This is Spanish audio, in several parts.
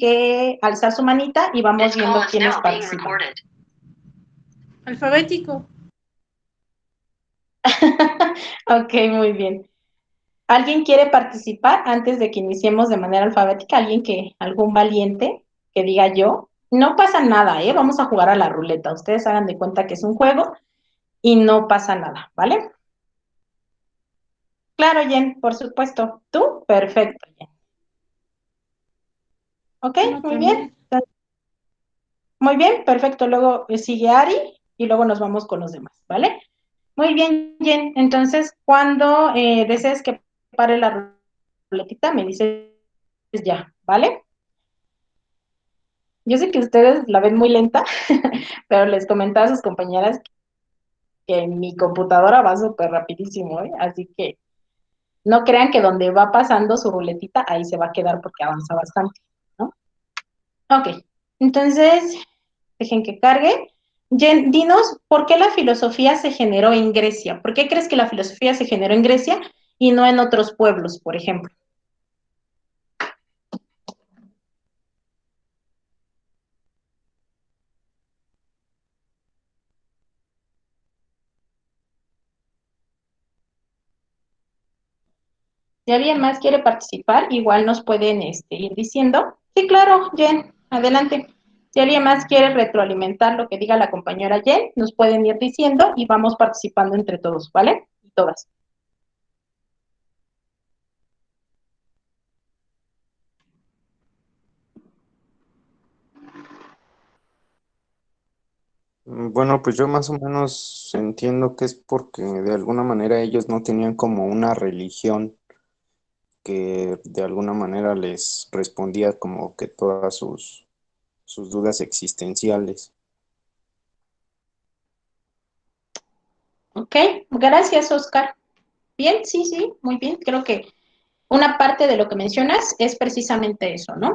que alzar su manita y vamos viendo quiénes participan. Alfabético. Ok, muy bien. ¿Alguien quiere participar antes de que iniciemos de manera alfabética? ¿Algún valiente que diga yo? No pasa nada, ¿eh? Vamos a jugar a la ruleta. Ustedes hagan de cuenta que es un juego y no pasa nada, ¿vale? Claro, Jen, por supuesto. ¿Tú? Perfecto, Jen. Ok, No, muy bien. también. Muy bien, perfecto. Luego sigue Ari y luego nos vamos con los demás, ¿vale? Muy bien, Jen. Entonces, cuando desees que pare la ruletita, me dices ya, ¿vale? Yo sé que ustedes la ven muy lenta, pero les comentaba a sus compañeras que mi computadora va súper rapidísimo, ¿eh? Así que no crean que donde va pasando su ruletita, ahí se va a quedar porque avanza bastante, ¿no? Ok, entonces, dejen que cargue. Jen, dinos, ¿por qué la filosofía se generó en Grecia? ¿Por qué crees que la filosofía se generó en Grecia y no en otros pueblos, por ejemplo? Si alguien más quiere participar, igual nos pueden ir diciendo. Sí, claro, Jen, adelante. Si alguien más quiere retroalimentar lo que diga la compañera Jen, nos pueden ir diciendo y vamos participando entre todos, ¿vale? Y todas. Bueno, pues yo más o menos entiendo que es porque de alguna manera ellos no tenían como una religión que de alguna manera les respondía como que todas sus dudas existenciales. Ok, gracias, Oscar. Bien, sí, sí, muy bien. Creo que una parte de lo que mencionas es precisamente eso, ¿no?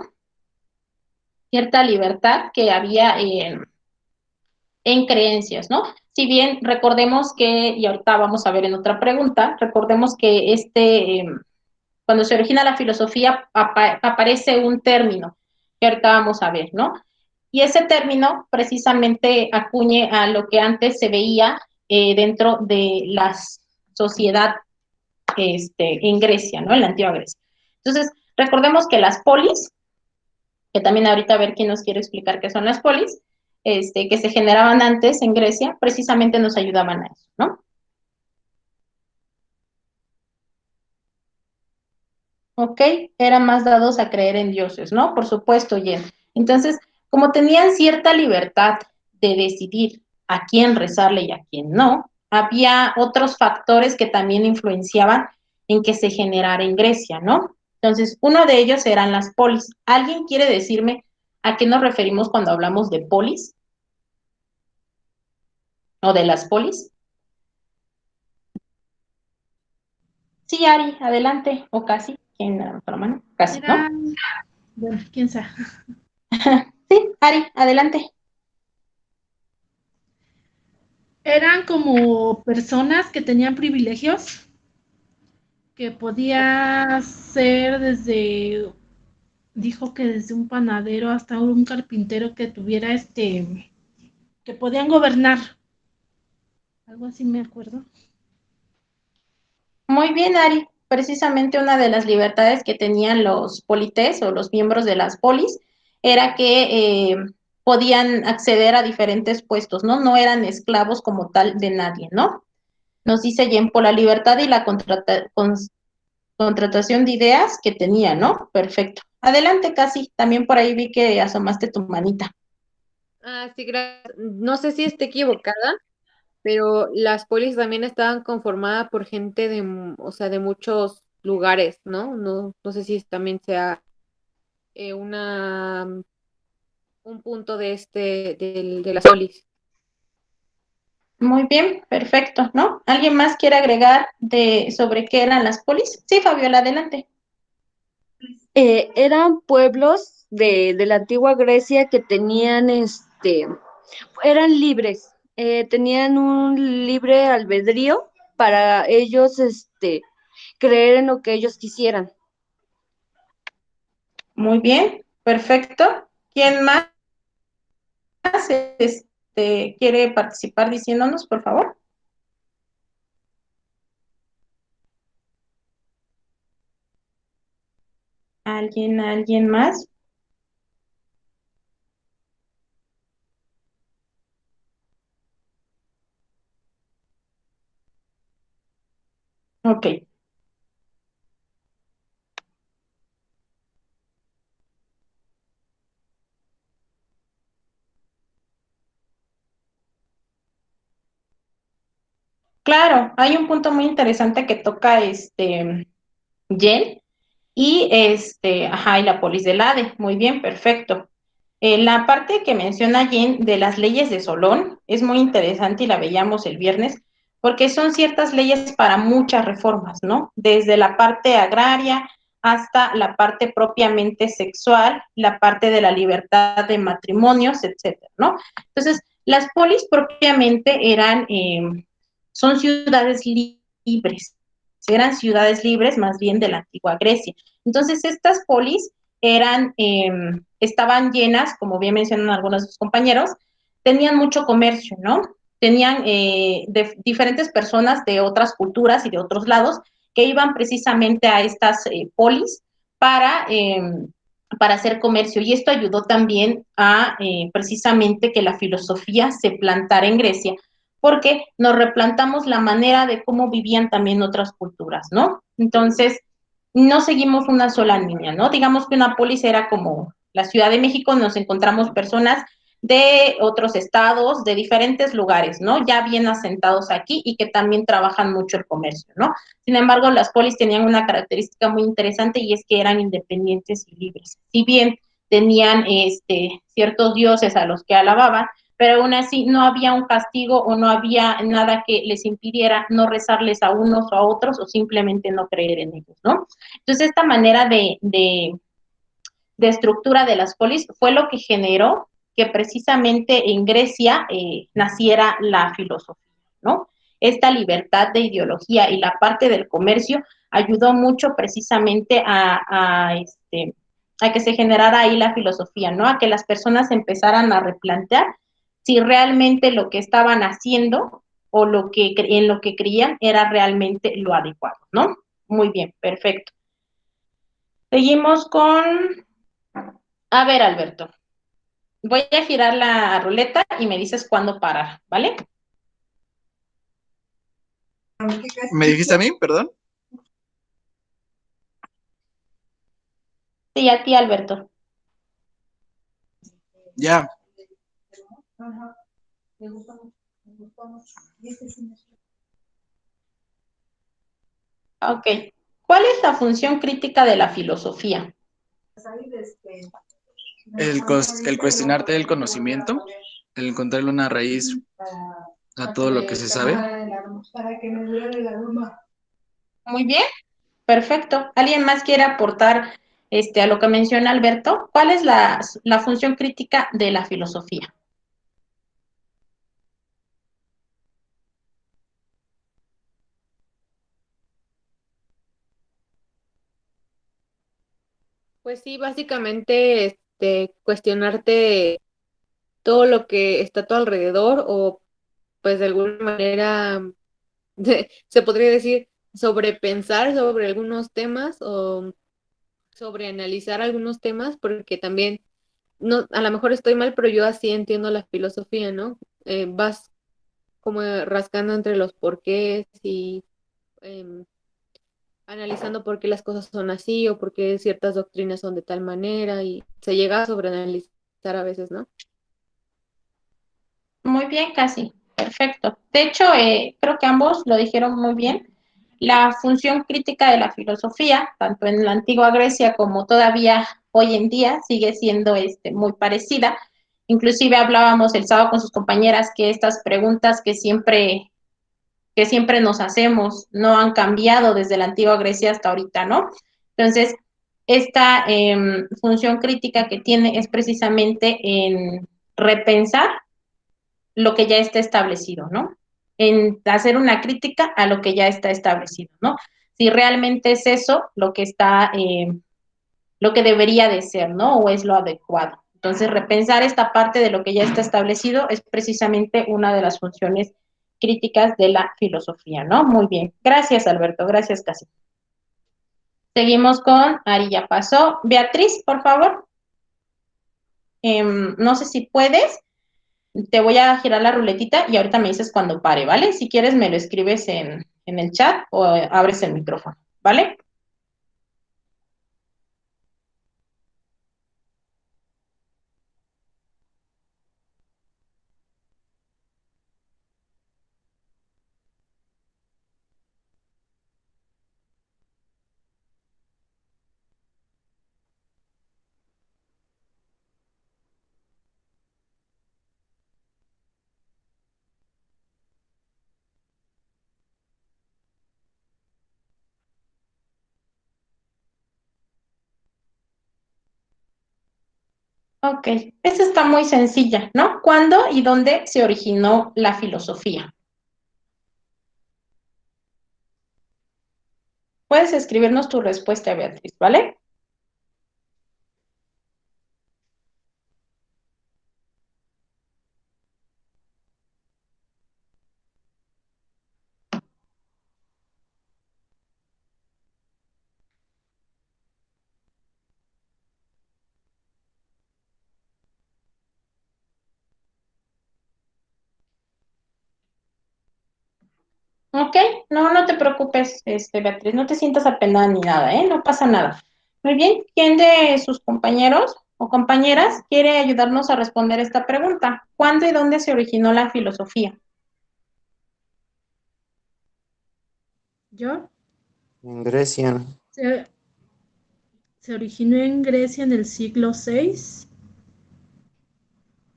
Cierta libertad que había en creencias, ¿no? Si bien recordemos que, y ahorita vamos a ver en otra pregunta, recordemos que cuando se origina la filosofía aparece un término que ahorita vamos a ver, ¿no? Y ese término precisamente acuñe a lo que antes se veía dentro de la sociedad en Grecia, ¿no? En la antigua Grecia. Entonces, recordemos que las polis, que también ahorita a ver quién nos quiere explicar qué son las polis, que se generaban antes en Grecia, precisamente nos ayudaban a eso, ¿no? ¿Ok? Eran más dados a creer en dioses, ¿no? Por supuesto, Jen. Entonces, como tenían cierta libertad de decidir a quién rezarle y a quién no, había otros factores que también influenciaban en que se generara en Grecia, ¿no? Entonces, uno de ellos eran las polis. ¿Alguien quiere decirme a qué nos referimos cuando hablamos de polis o de las polis? Sí, Ari, adelante, o casi. ¿Quién levantó la mano? Casi, ¿no? Eran, bueno, quién sabe. Sí, Ari, adelante. Eran como personas que tenían privilegios, que podía ser desde, dijo que desde un panadero hasta un carpintero que tuviera que podían gobernar. Algo así me acuerdo. Muy bien, Ari. Precisamente una de las libertades que tenían los polités o los miembros de las polis era que podían acceder a diferentes puestos, ¿no? No eran esclavos como tal de nadie, ¿no? Nos dice Jen por la libertad y la contratación de ideas que tenía, ¿no? Perfecto. Adelante, Casi. También por ahí vi que asomaste tu manita. Ah, sí, gracias. No sé si esté equivocada, pero las polis también estaban conformadas por gente o sea, de muchos lugares, ¿no? No sé si también sea una un punto de de las polis. Muy bien, perfecto, ¿no? ¿Alguien más quiere agregar sobre qué eran las polis? Sí, Fabiola, adelante. Eran pueblos de la antigua Grecia que tenían, eran libres, tenían un libre albedrío para ellos, creer en lo que ellos quisieran. Muy bien. Perfecto. ¿Quién más quiere participar diciéndonos, por favor? ¿Alguien más? Ok. Claro, hay un punto muy interesante que toca Jen, y ajá, y la polis del ADE. Muy bien, perfecto. La parte que menciona Jen de las leyes de Solón es muy interesante y la veíamos el viernes, porque son ciertas leyes para muchas reformas, ¿no? Desde la parte agraria hasta la parte propiamente sexual, la parte de la libertad de matrimonios, etcétera, ¿no? Entonces, las polis propiamente son ciudades libres, eran ciudades libres más bien de la antigua Grecia. Entonces, estas polis estaban llenas, como bien mencionan algunos de sus compañeros, tenían mucho comercio, ¿no? Tenían diferentes personas de otras culturas y de otros lados que iban precisamente a estas polis para hacer comercio. Y esto ayudó también a precisamente que la filosofía se plantara en Grecia, porque nos replantamos la manera de cómo vivían también otras culturas, ¿no? Entonces, no seguimos una sola línea, ¿no? Digamos que una polis era como la Ciudad de México, nos encontramos personas de otros estados, de diferentes lugares, ¿no? Ya bien asentados aquí y que también trabajan mucho el comercio, ¿no? Sin embargo, las polis tenían una característica muy interesante y es que eran independientes y libres. Si bien tenían ciertos dioses a los que alababan, pero aún así no había un castigo o no había nada que les impidiera no rezarles a unos o a otros o simplemente no creer en ellos, ¿no? Entonces, esta manera de estructura de las polis fue lo que generó que precisamente en Grecia naciera la filosofía, ¿no? Esta libertad de ideología y la parte del comercio ayudó mucho precisamente a que se generara ahí la filosofía, ¿no? A que las personas empezaran a replantear si realmente lo que estaban haciendo o en lo que creían era realmente lo adecuado, ¿no? Muy bien, perfecto. Seguimos con, a ver, Alberto, voy a girar la ruleta y me dices cuándo parar, ¿vale? ¿Me dijiste a mí? Perdón. Sí, a ti, Alberto. Ya. Ok. ¿Cuál es la función crítica de la filosofía? El cuestionarte el conocimiento, el encontrarle una raíz a todo lo que se sabe. Muy bien, perfecto. ¿Alguien más quiere aportar a lo que menciona Alberto? ¿Cuál es la función crítica de la filosofía? Pues sí, básicamente cuestionarte todo lo que está a tu alrededor o pues de alguna manera se podría decir sobrepensar sobre algunos temas o sobreanalizar algunos temas porque también no, a lo mejor estoy mal, pero yo así entiendo la filosofía, ¿no? Vas como rascando entre los porqués y em, analizando por qué las cosas son así o por qué ciertas doctrinas son de tal manera y se llega a sobreanalizar a veces, ¿no? Muy bien, casi. Perfecto. De hecho, creo que ambos lo dijeron muy bien. La función crítica de la filosofía, tanto en la antigua Grecia como todavía hoy en día, sigue siendo muy parecida. Inclusive hablábamos el sábado con sus compañeras que estas preguntas que siempre nos hacemos no han cambiado desde la antigua Grecia hasta ahorita, ¿no? Entonces, esta función crítica que tiene es precisamente en repensar lo que ya está establecido, ¿no? En hacer una crítica a lo que ya está establecido, ¿no? Si realmente es eso lo que está lo que debería de ser, ¿no? O es lo adecuado. Entonces, repensar esta parte de lo que ya está establecido es precisamente una de las funciones críticas de la filosofía, ¿no? Muy bien. Gracias, Alberto. Gracias, Casi. Seguimos con Ari, ya pasó. Beatriz, por favor. No sé si puedes. Te voy a girar la ruletita y ahorita me dices cuando pare, ¿vale? Si quieres me lo escribes en el chat o abres el micrófono, ¿vale? Ok, esta está muy sencilla, ¿no? ¿Cuándo y dónde se originó la filosofía? Puedes escribirnos tu respuesta, Beatriz, ¿vale? Ok, no, no te preocupes, Beatriz, no te sientas apenada ni nada, ¿eh? No pasa nada. Muy bien, ¿quién de sus compañeros o compañeras quiere ayudarnos a responder esta pregunta? ¿Cuándo y dónde se originó la filosofía? ¿Yo? En Grecia. Se originó en Grecia en el siglo VI.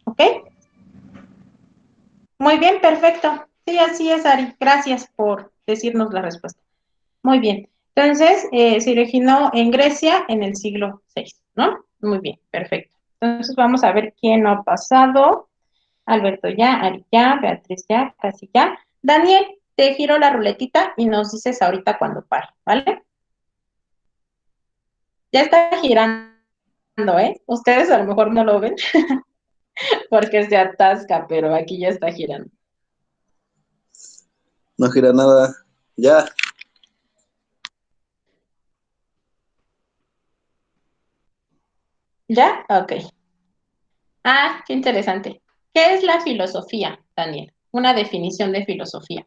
¿Ok? Muy bien, perfecto. Sí, así es, Ari. Gracias por decirnos la respuesta. Muy bien. Entonces, se originó en Grecia en el siglo VI, ¿no? Muy bien, perfecto. Entonces, vamos a ver quién no ha pasado. Alberto ya, Ari ya, Beatriz ya, casi ya. Daniel, te giro la ruletita y nos dices ahorita cuando pare, ¿vale? Ya está girando, ¿eh? Ustedes a lo mejor no lo ven porque se atasca, pero aquí ya está girando. No gira nada. Ya. ¿Ya? Ok. Ah, qué interesante. ¿Qué es la filosofía, Daniel? Una definición de filosofía.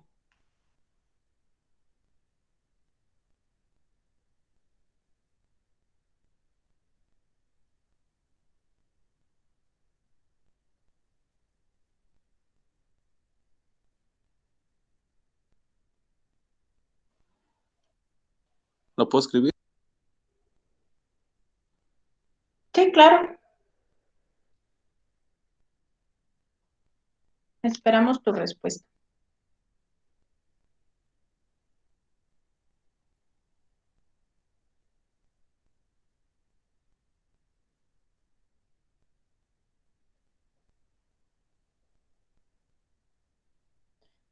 ¿Lo puedo escribir? Sí, claro. Esperamos tu respuesta.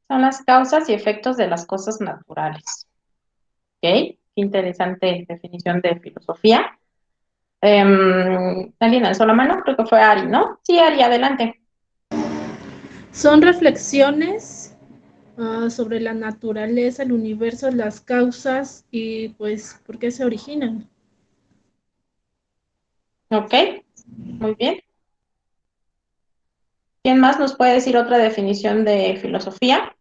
Son las causas y efectos de las cosas naturales. ¿Ok? Qué interesante definición de filosofía. ¿Alguien alzó la mano? Creo que fue Ari, ¿no? Sí, Ari, adelante. Son reflexiones sobre la naturaleza, el universo, las causas y pues por qué se originan. Ok, muy bien. ¿Quién más nos puede decir otra definición de filosofía?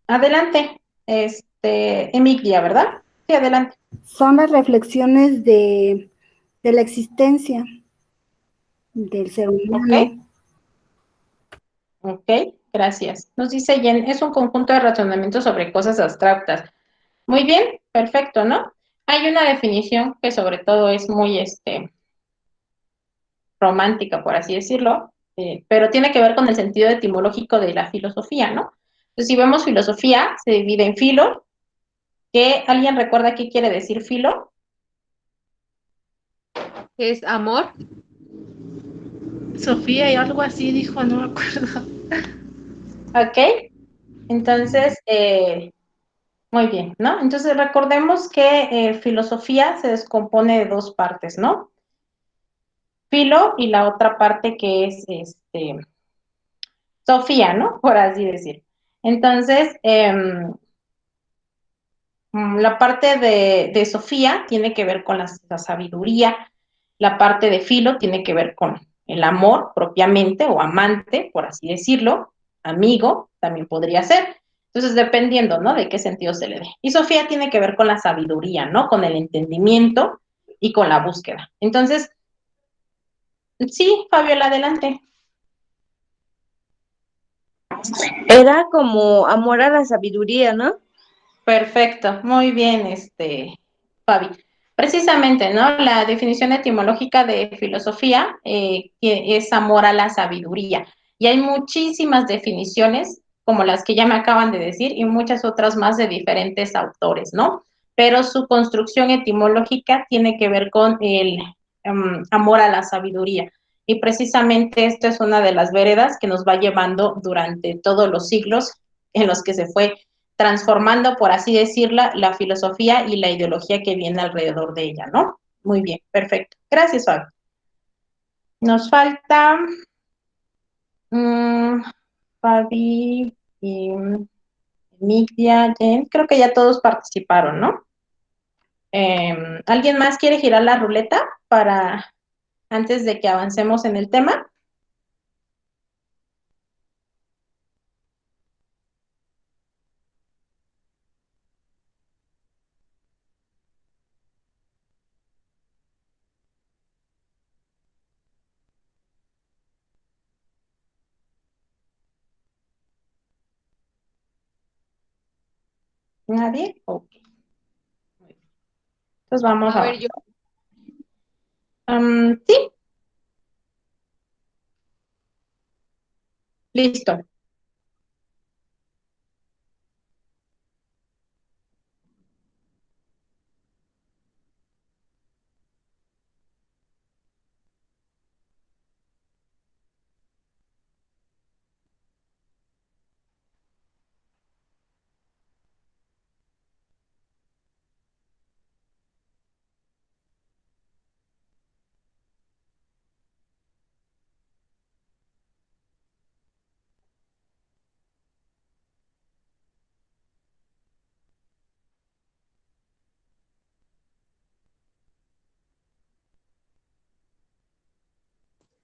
Adelante, Emilia, ¿verdad? Sí, adelante. Son las reflexiones de la existencia del ser humano. Ok, gracias. Nos dice Jen, es un conjunto de razonamientos sobre cosas abstractas. Muy bien, perfecto, ¿no? Hay una definición que sobre todo es muy romántica, por así decirlo, pero tiene que ver con el sentido etimológico de la filosofía, ¿no? Entonces, si vemos filosofía, se divide en filo, que ¿alguien recuerda qué quiere decir filo? ¿Es amor? Sofía y algo así dijo, no me acuerdo. ¿Ok? Entonces, muy bien, ¿no? Entonces recordemos que filosofía se descompone de dos partes, ¿no? Filo y la otra parte que es Sofía, ¿no? Por así decir. Entonces, la parte de Sofía tiene que ver con la sabiduría, la parte de Filo tiene que ver con el amor propiamente o amante, por así decirlo, amigo también podría ser. Entonces, dependiendo, ¿no? De qué sentido se le dé. Y Sofía tiene que ver con la sabiduría, ¿no? Con el entendimiento y con la búsqueda. Entonces, sí, Fabiola, adelante. Era como amor a la sabiduría, ¿no? Perfecto, muy bien, Fabi. Precisamente, ¿no? La definición etimológica de filosofía que es amor a la sabiduría. Y hay muchísimas definiciones, como las que ya me acaban de decir, y muchas otras más de diferentes autores, ¿no? Pero su construcción etimológica tiene que ver con el amor a la sabiduría. Y precisamente esto es una de las veredas que nos va llevando durante todos los siglos en los que se fue transformando, por así decirla, la filosofía y la ideología que viene alrededor de ella, ¿no? Muy bien, perfecto. Gracias, Fabi. Nos falta Fabi y Migdia, Jen, creo que ya todos participaron, ¿no? ¿Alguien más quiere girar la ruleta para antes de que avancemos en el tema? ¿Nadie? Ok. Entonces vamos A ver, yo. Sí, listo.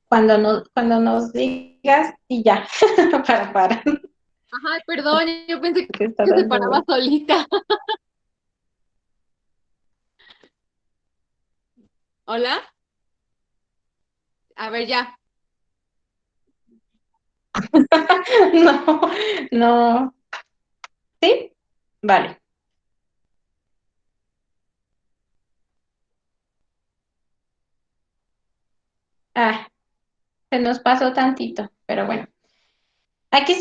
Cuando nos digas y ya, para. Ajá, perdón, yo pensé Que está que se paraba dando. solita. ¿Hola? A ver, ya. No, no. ¿Sí? Vale. Ah, se nos pasó tantito, pero bueno. ¿A qué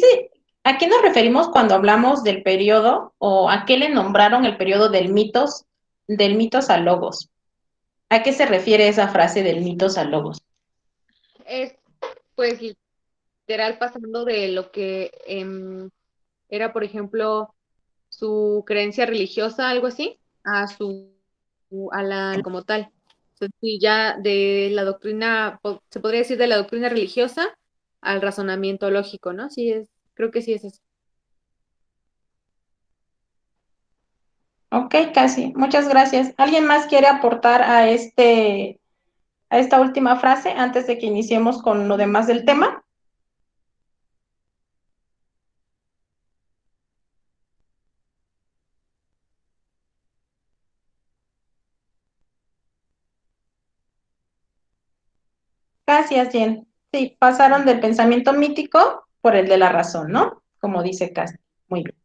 a qué nos referimos cuando hablamos del periodo o a qué le nombraron el periodo del mitos a logos? ¿A qué se refiere esa frase del mitos a logos? Es, pues, literal pasando de lo que era, por ejemplo, su creencia religiosa, algo así, a la como tal. Entonces, sí, ya de la doctrina, se podría decir de la doctrina religiosa al razonamiento lógico, ¿no? Sí es, creo que sí es eso. Ok, casi. Muchas gracias. ¿Alguien más quiere aportar a esta última frase antes de que iniciemos con lo demás del tema? Gracias, Jen. Sí, pasaron del pensamiento mítico por el de la razón, ¿no? Como dice Casti. Muy bien.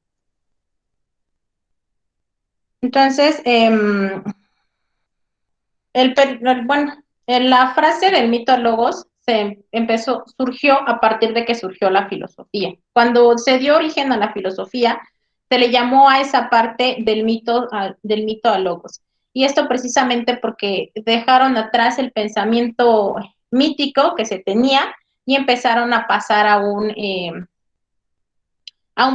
Entonces, bueno, la frase del mito a logos surgió a partir de que surgió la filosofía. Cuando se dio origen a la filosofía, se le llamó a esa parte del mito a logos. Y esto precisamente porque dejaron atrás el pensamiento mítico que se tenía y empezaron a pasar a un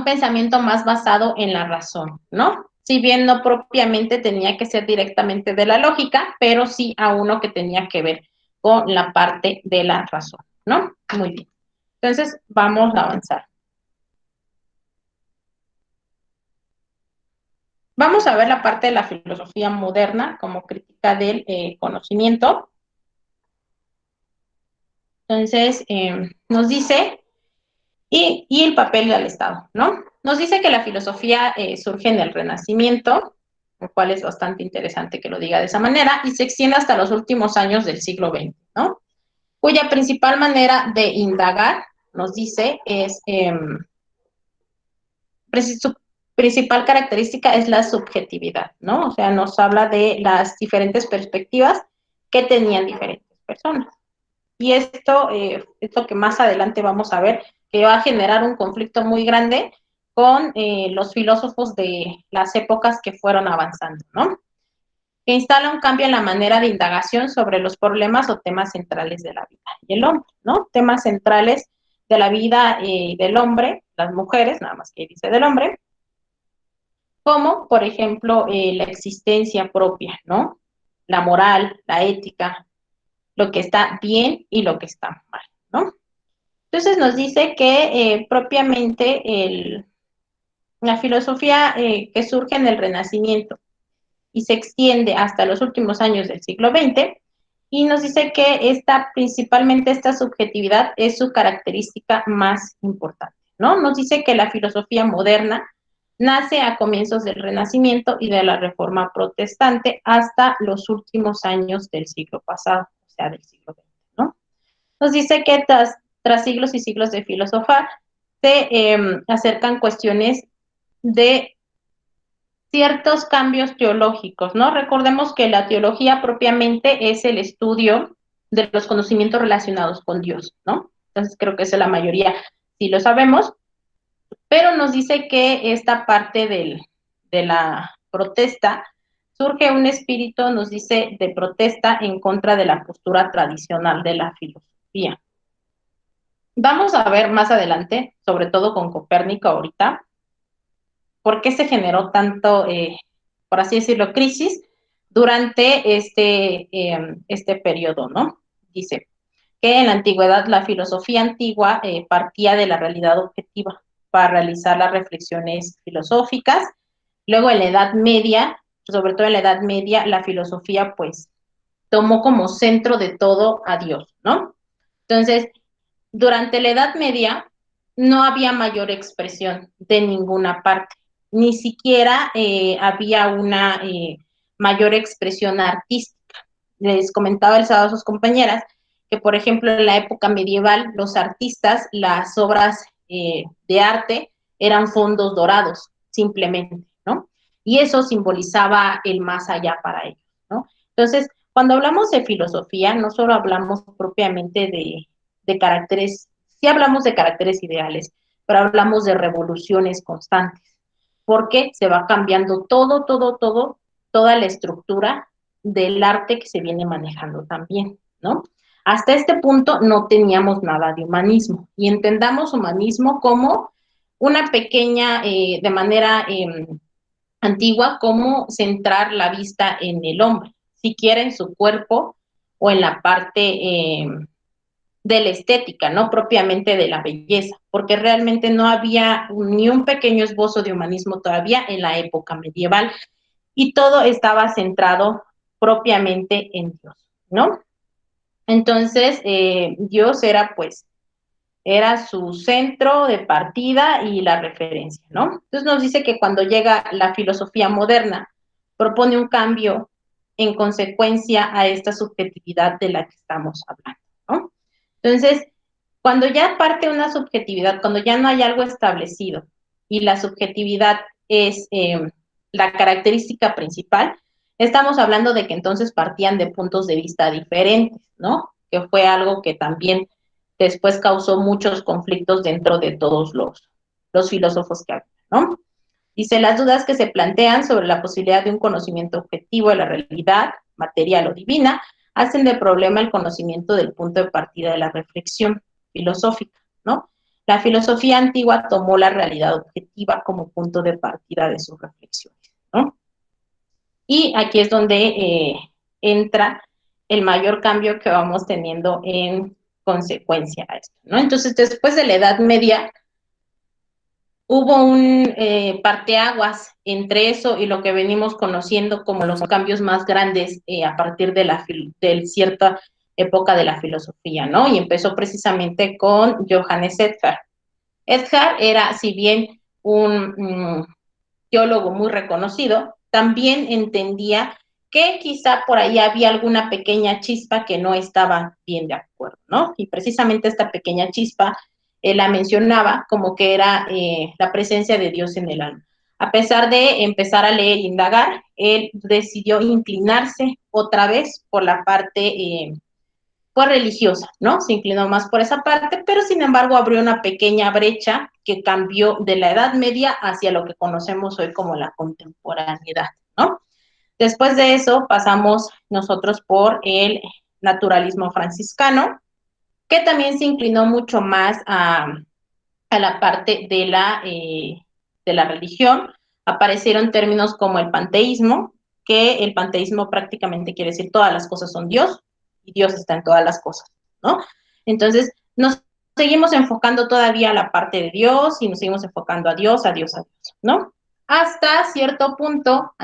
pensamiento más basado en la razón, ¿no? Si bien no propiamente tenía que ser directamente de la lógica, pero sí a uno que tenía que ver con la parte de la razón, ¿no? Muy bien. Entonces, vamos a avanzar. Vamos a ver la parte de la filosofía moderna como crítica del conocimiento. Entonces, nos dice, y el papel del Estado, ¿no? Nos dice que la filosofía surge en el Renacimiento, lo cual es bastante interesante que lo diga de esa manera, y se extiende hasta los últimos años del siglo XX, ¿no? Cuya principal manera de indagar, nos dice, su principal característica es la subjetividad, ¿no? O sea, nos habla de las diferentes perspectivas que tenían diferentes personas. Y esto es lo que más adelante vamos a ver, que va a generar un conflicto muy grande con los filósofos de las épocas que fueron avanzando, ¿no? Que instala un cambio en la manera de indagación sobre los problemas o temas centrales de la vida y el hombre, ¿no? Temas centrales de la vida del hombre, las mujeres, nada más que dice del hombre, como, por ejemplo, la existencia propia, ¿no? La moral, la ética, lo que está bien y lo que está mal, ¿no? Entonces nos dice que propiamente la filosofía que surge en el Renacimiento y se extiende hasta los últimos años del siglo XX, y nos dice que principalmente esta subjetividad es su característica más importante, ¿no? Nos dice que la filosofía moderna nace a comienzos del Renacimiento y de la Reforma Protestante hasta los últimos años del siglo pasado, o sea, del siglo XX, ¿no? Nos dice que tras siglos y siglos de filosofar, se acercan cuestiones de ciertos cambios teológicos, ¿no? Recordemos que la teología propiamente es el estudio de los conocimientos relacionados con Dios, ¿no? Entonces creo que eso la mayoría sí lo sabemos, pero nos dice que esta parte de la protesta surge un espíritu, nos dice, de protesta en contra de la postura tradicional de la filosofía. Vamos a ver más adelante, sobre todo con Copérnico ahorita, por qué se generó tanto, por así decirlo, crisis durante este periodo, ¿no? Dice que en la antigüedad la filosofía antigua partía de la realidad objetiva para realizar las reflexiones filosóficas. Luego en la Edad Media, sobre todo en la Edad Media, la filosofía pues tomó como centro de todo a Dios, ¿no? Entonces, durante la Edad Media no había mayor expresión de ninguna parte, ni siquiera había una mayor expresión artística. Les comentaba el sábado a sus compañeras que, por ejemplo, en la época medieval, los artistas, las obras de arte eran fondos dorados, simplemente, ¿no? Y eso simbolizaba el más allá para ellos, ¿no? Entonces, cuando hablamos de filosofía, no solo hablamos propiamente de caracteres, sí hablamos de caracteres ideales, pero hablamos de revoluciones constantes, porque se va cambiando toda la estructura del arte que se viene manejando también, ¿no? Hasta este punto no teníamos nada de humanismo, y entendamos humanismo como una pequeña, de manera antigua, como centrar la vista en el hombre, siquiera en su cuerpo o en la parte de la estética, no propiamente de la belleza, porque realmente no había ni un pequeño esbozo de humanismo todavía en la época medieval, y todo estaba centrado propiamente en Dios, ¿no? Entonces, Dios era su centro de partida y la referencia, ¿no? Entonces nos dice que cuando llega la filosofía moderna, propone un cambio en consecuencia a esta subjetividad de la que estamos hablando, ¿no? Entonces, cuando ya parte una subjetividad, cuando ya no hay algo establecido y la subjetividad es la característica principal, estamos hablando de que entonces partían de puntos de vista diferentes, ¿no? Que fue algo que también después causó muchos conflictos dentro de todos los filósofos que había, ¿no? Dice, las dudas que se plantean sobre la posibilidad de un conocimiento objetivo de la realidad, material o divina, hacen de problema el conocimiento del punto de partida de la reflexión filosófica, ¿no? La filosofía antigua tomó la realidad objetiva como punto de partida de sus reflexiones, ¿no? Y aquí es donde entra el mayor cambio que vamos teniendo en consecuencia a esto, ¿no? Entonces, después de la Edad Media, hubo un parteaguas entre eso y lo que venimos conociendo como los cambios más grandes a partir de cierta época de la filosofía, ¿no? Y empezó precisamente con Johannes Edzard. Edzard era, si bien un teólogo muy reconocido, también entendía que quizá por ahí había alguna pequeña chispa que no estaba bien de acuerdo, ¿no? Y precisamente esta pequeña chispa él la mencionaba como que era la presencia de Dios en el alma. A pesar de empezar a leer e indagar, él decidió inclinarse otra vez por la parte pues religiosa, ¿no? Se inclinó más por esa parte, pero sin embargo abrió una pequeña brecha que cambió de la Edad Media hacia lo que conocemos hoy como la contemporaneidad, ¿no? Después de eso pasamos nosotros por el naturalismo franciscano, que también se inclinó mucho más a la parte de la religión. Aparecieron términos como el panteísmo, que el panteísmo prácticamente quiere decir todas las cosas son Dios y Dios está en todas las cosas, ¿no? Entonces, nos seguimos enfocando todavía a la parte de Dios y nos seguimos enfocando a Dios, a Dios, a Dios, ¿no? Hasta cierto punto,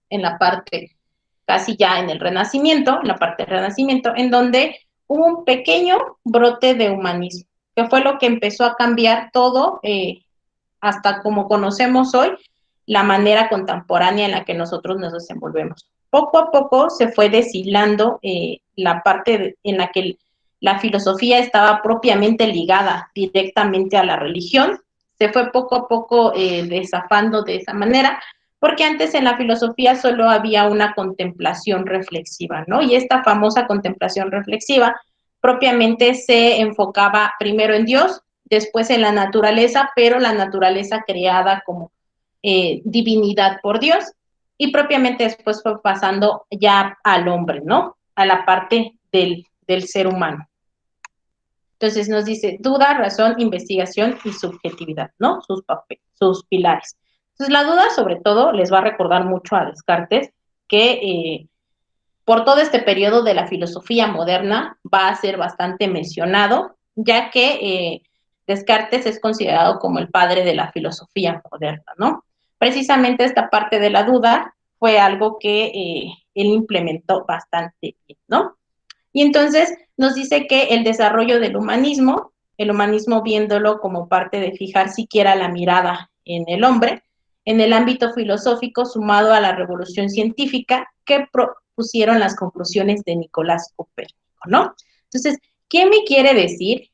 en la parte casi ya en el Renacimiento, en la parte del Renacimiento, en donde hubo un pequeño brote de humanismo, que fue lo que empezó a cambiar todo, hasta como conocemos hoy, la manera contemporánea en la que nosotros nos desenvolvemos. Poco a poco se fue deshilando la parte en la que la filosofía estaba propiamente ligada directamente a la religión, se fue poco a poco desafando de esa manera, porque antes en la filosofía solo había una contemplación reflexiva, ¿no? Y esta famosa contemplación reflexiva propiamente se enfocaba primero en Dios, después en la naturaleza, pero la naturaleza creada como divinidad por Dios, y propiamente después fue pasando ya al hombre, ¿no? A la parte del ser humano. Entonces nos dice duda, razón, investigación y subjetividad, ¿no? Sus pilares. Entonces la duda sobre todo les va a recordar mucho a Descartes que por todo este periodo de la filosofía moderna va a ser bastante mencionado, ya que Descartes es considerado como el padre de la filosofía moderna, ¿no? Precisamente esta parte de la duda fue algo que él implementó bastante bien, ¿no? Y entonces nos dice que el desarrollo del humanismo, el humanismo viéndolo como parte de fijar siquiera la mirada en el hombre, en el ámbito filosófico sumado a la revolución científica que propusieron las conclusiones de Nicolás Copérnico, ¿no? Entonces, ¿qué me quiere decir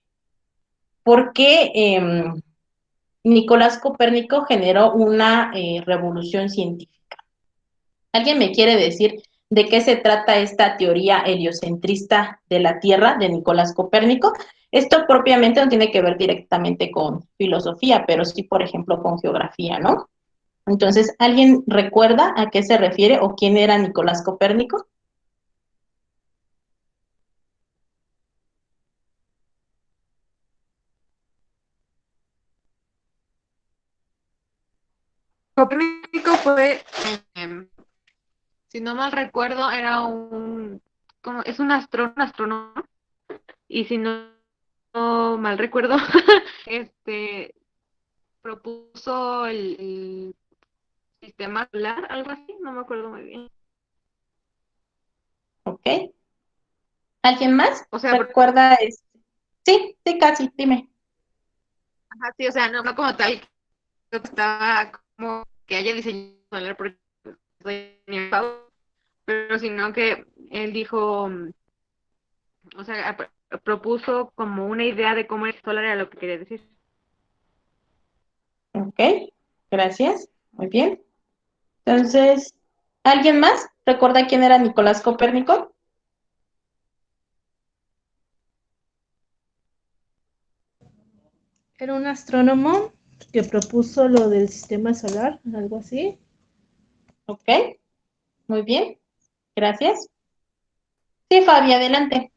por qué Nicolás Copérnico generó una revolución científica? ¿Alguien me quiere decir de qué se trata esta teoría heliocentrista de la Tierra de Nicolás Copérnico? Esto propiamente no tiene que ver directamente con filosofía, pero sí, por ejemplo, con geografía, ¿no? Entonces, ¿alguien recuerda a qué se refiere o quién era Nicolás Copérnico? Copérnico fue, si no mal recuerdo, era es un astrónomo, y si no mal recuerdo, propuso el sistema solar, algo así, no me acuerdo muy bien. Ok. ¿Alguien más? O sea, ¿Recuerda? Sí, casi, dime. ajá, sí, o sea, no como tal, que estaba como que haya diseñado solar porque soy niño, pero sino que él dijo, o sea, propuso como una idea de cómo el solar era lo que quería decir. Ok, gracias. Muy bien. Entonces, ¿alguien más recuerda quién era Nicolás Copérnico? Era un astrónomo que propuso lo del sistema solar, algo así. Ok, muy bien. Gracias. Sí, Fabi, adelante.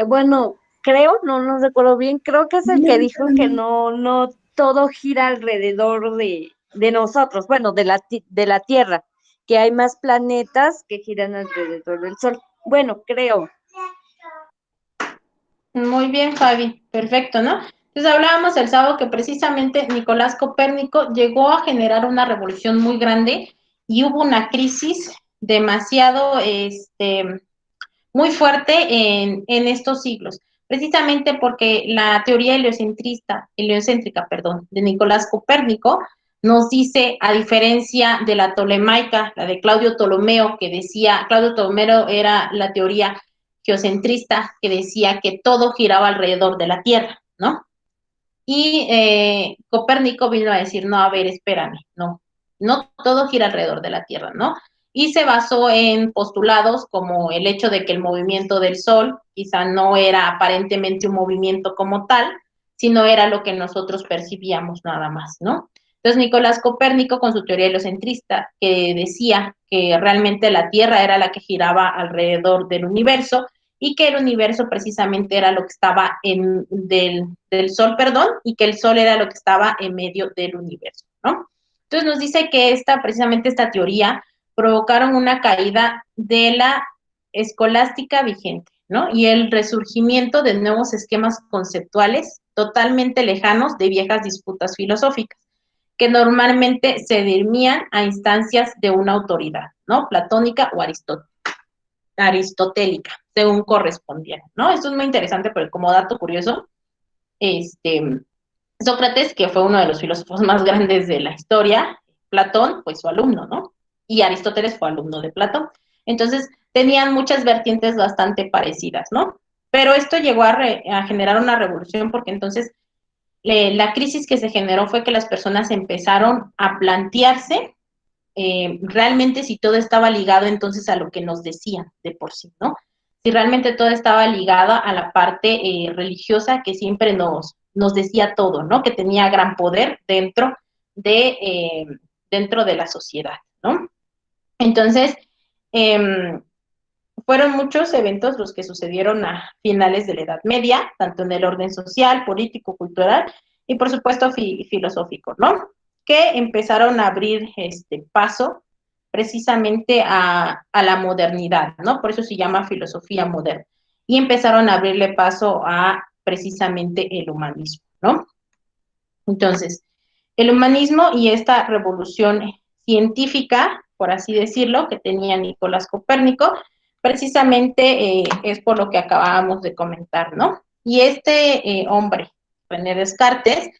Bueno, creo, no recuerdo bien, creo que es el que dijo que no todo gira alrededor de nosotros, bueno, de la Tierra, que hay más planetas que giran alrededor del Sol. Bueno, creo. Muy bien, Fabi, perfecto, ¿no? Entonces hablábamos el sábado que precisamente Nicolás Copérnico llegó a generar una revolución muy grande y hubo una crisis demasiado, muy fuerte en estos siglos, precisamente porque la teoría heliocéntrica, perdón, de Nicolás Copérnico nos dice, a diferencia de la tolemaica, la de Claudio Ptolomeo, que decía, Claudio Ptolomeo era la teoría geocentrista, que decía que todo giraba alrededor de la Tierra, ¿no? Y Copérnico vino a decir, no, a ver, espérame, no todo gira alrededor de la Tierra, ¿no? Y se basó en postulados como el hecho de que el movimiento del Sol quizá no era aparentemente un movimiento como tal, sino era lo que nosotros percibíamos nada más, ¿no? Entonces Nicolás Copérnico con su teoría heliocentrista, que decía que realmente la Tierra era la que giraba alrededor del universo, y que el universo precisamente era lo que estaba del Sol, perdón, y que el Sol era lo que estaba en medio del universo, ¿no? Entonces nos dice que precisamente esta teoría provocaron una caída de la escolástica vigente, ¿no? Y el resurgimiento de nuevos esquemas conceptuales totalmente lejanos de viejas disputas filosóficas, que normalmente se dirimían a instancias de una autoridad, ¿no? Platónica o aristotélica, según correspondiera, ¿no? Esto es muy interesante, pero como dato curioso, Sócrates, que fue uno de los filósofos más grandes de la historia, Platón, pues su alumno, ¿no? Y Aristóteles fue alumno de Platón. Entonces, tenían muchas vertientes bastante parecidas, ¿no? Pero esto llegó a generar una revolución porque entonces la crisis que se generó fue que las personas empezaron a plantearse realmente si todo estaba ligado entonces a lo que nos decían de por sí, ¿no? Si realmente todo estaba ligado a la parte religiosa que siempre nos decía todo, ¿no? Que tenía gran poder dentro de la sociedad, ¿no? Entonces, eh, fueron muchos eventos los que sucedieron a finales de la Edad Media, tanto en el orden social, político, cultural y por supuesto filosófico, ¿no? Que empezaron a abrir paso precisamente a la modernidad, ¿no? Por eso se llama filosofía moderna. Y empezaron a abrirle paso a precisamente el humanismo, ¿no? Entonces, el humanismo y esta revolución científica, por así decirlo, que tenía Nicolás Copérnico, precisamente es por lo que acabábamos de comentar, ¿no? Y este hombre, René Descartes,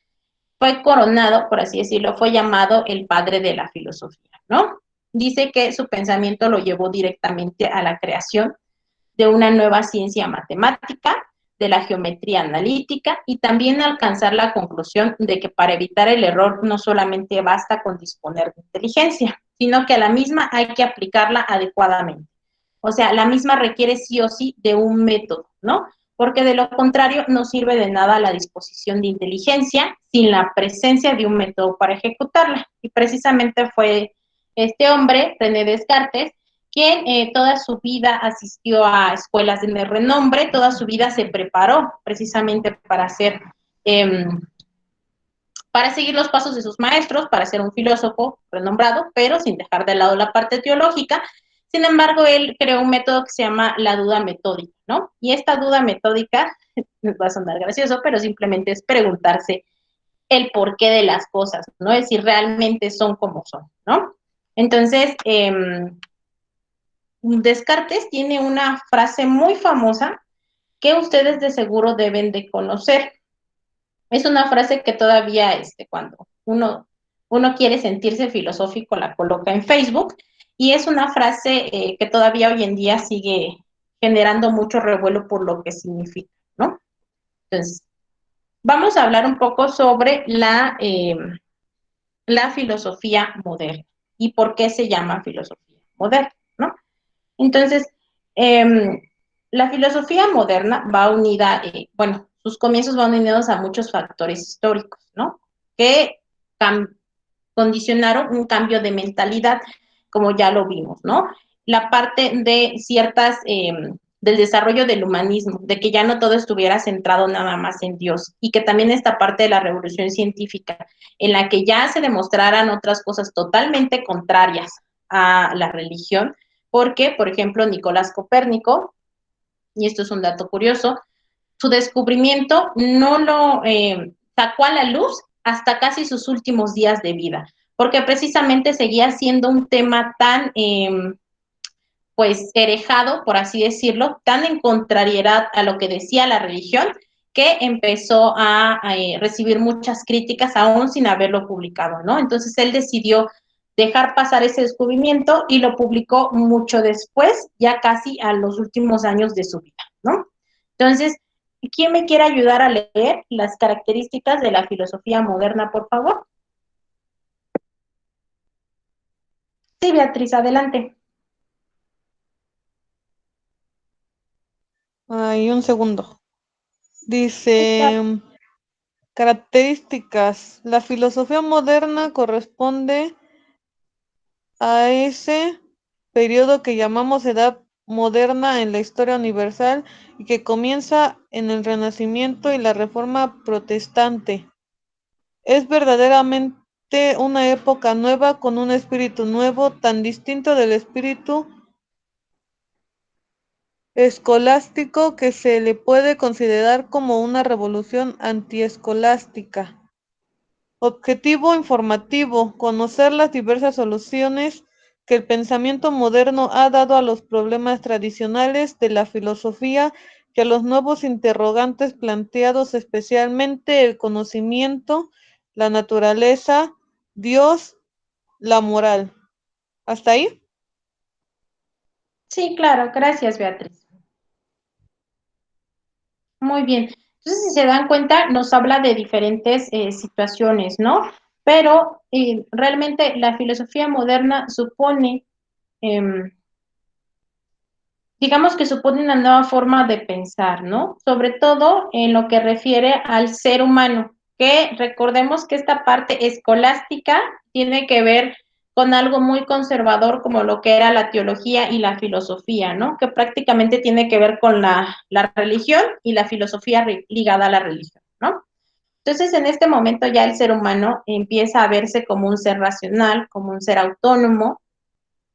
fue coronado, por así decirlo, fue llamado el padre de la filosofía, ¿no? Dice que su pensamiento lo llevó directamente a la creación de una nueva ciencia matemática, de la geometría analítica y también alcanzar la conclusión de que para evitar el error no solamente basta con disponer de inteligencia, sino que a la misma hay que aplicarla adecuadamente. O sea, la misma requiere sí o sí de un método, ¿no? Porque de lo contrario no sirve de nada la disposición de inteligencia sin la presencia de un método para ejecutarla. Y precisamente fue este hombre, René Descartes, quien toda su vida asistió a escuelas de renombre, toda su vida se preparó precisamente para seguir los pasos de sus maestros, para ser un filósofo renombrado, pero sin dejar de lado la parte teológica. Sin embargo, él creó un método que se llama la duda metódica, ¿no? Y esta duda metódica, les va a sonar gracioso, pero simplemente es preguntarse el porqué de las cosas, ¿no? Es decir, realmente son como son, ¿no? Entonces, Descartes tiene una frase muy famosa que ustedes de seguro deben de conocer. Es una frase que todavía cuando uno quiere sentirse filosófico la coloca en Facebook y es una frase que todavía hoy en día sigue generando mucho revuelo por lo que significa, ¿no? Entonces, vamos a hablar un poco sobre la filosofía moderna y por qué se llama filosofía moderna, ¿no? Entonces, eh, la filosofía moderna va unida, bueno, sus comienzos van unidos a muchos factores históricos, ¿no? Que condicionaron un cambio de mentalidad, como ya lo vimos, ¿no? la parte de ciertas, del desarrollo del humanismo, de que ya no todo estuviera centrado nada más en Dios, y que también esta parte de la revolución científica, en la que ya se demostraran otras cosas totalmente contrarias a la religión, porque, por ejemplo, Nicolás Copérnico, y esto es un dato curioso, su descubrimiento no lo sacó a la luz hasta casi sus últimos días de vida, porque precisamente seguía siendo un tema tan, pues, herejado, por así decirlo, tan en contrariedad a lo que decía la religión, que empezó a recibir muchas críticas aún sin haberlo publicado, ¿no? Entonces él decidió dejar pasar ese descubrimiento y lo publicó mucho después, ya casi a los últimos años de su vida, ¿no? Entonces, ¿quién me quiere ayudar a leer las características de la filosofía moderna, por favor? Sí, Beatriz, adelante. Ay, un segundo. Dice, características. La filosofía moderna corresponde a ese periodo que llamamos edad moderna en la historia universal y que comienza en el Renacimiento y la Reforma Protestante. Es verdaderamente una época nueva con un espíritu nuevo, tan distinto del espíritu escolástico que se le puede considerar como una revolución antiescolástica. Objetivo informativo: conocer las diversas soluciones que el pensamiento moderno ha dado a los problemas tradicionales de la filosofía y a los nuevos interrogantes planteados, especialmente el conocimiento, la naturaleza, Dios, la moral. ¿Hasta ahí? Sí, claro, gracias, Beatriz. Muy bien. Entonces, si se dan cuenta, nos habla de diferentes situaciones, ¿no? Pero realmente la filosofía moderna supone, digamos que supone una nueva forma de pensar, ¿no? Sobre todo en lo que refiere al ser humano, que recordemos que esta parte escolástica tiene que ver con algo muy conservador como lo que era la teología y la filosofía, ¿no? Que prácticamente tiene que ver con la religión y la filosofía ligada a la religión, ¿no? Entonces, en este momento ya el ser humano empieza a verse como un ser racional, como un ser autónomo,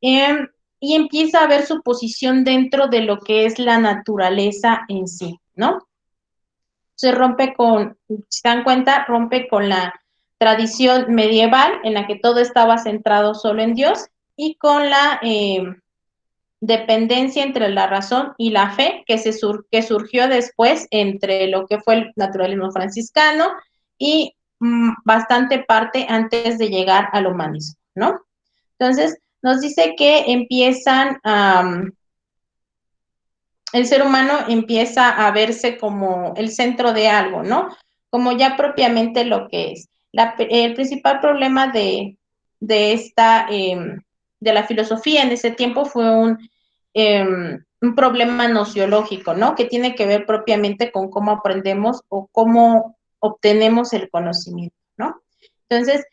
eh, y empieza a ver su posición dentro de lo que es la naturaleza en sí, ¿no? Se rompe con, si se dan cuenta, rompe con la tradición medieval en la que todo estaba centrado solo en Dios y con la dependencia entre la razón y la fe que surgió después entre lo que fue el naturalismo franciscano y bastante parte antes de llegar al humanismo, ¿no? Entonces, nos dice que el ser humano empieza a verse como el centro de algo, ¿no? Como ya propiamente lo que es. El principal problema de la filosofía en ese tiempo fue un problema nociológico, ¿no? Que tiene que ver propiamente con cómo aprendemos o cómo obtenemos el conocimiento, ¿no? Entonces,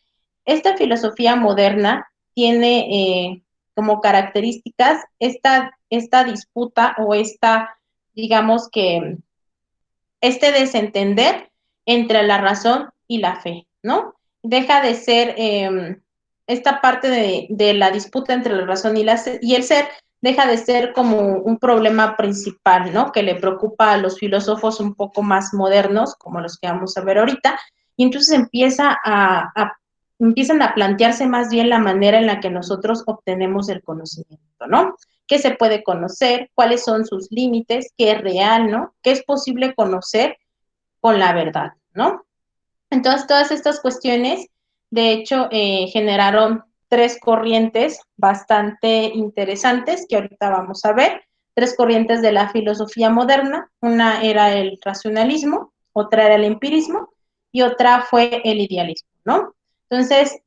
esta filosofía moderna tiene como características esta disputa o digamos que, este desentender entre la razón y la fe, ¿no? Deja de ser esta parte de la disputa entre la razón y el ser, deja de ser como un problema principal, ¿no? Que le preocupa a los filósofos un poco más modernos, como los que vamos a ver ahorita, y entonces empiezan a plantearse más bien la manera en la que nosotros obtenemos el conocimiento, ¿no? ¿Qué se puede conocer? ¿Cuáles son sus límites? ¿Qué es real, no? ¿Qué es posible conocer con la verdad, no? Entonces, todas estas cuestiones, de hecho, generaron tres corrientes bastante interesantes que ahorita vamos a ver, tres corrientes de la filosofía moderna. Una era el racionalismo, otra era el empirismo y otra fue el idealismo, ¿no? Entonces,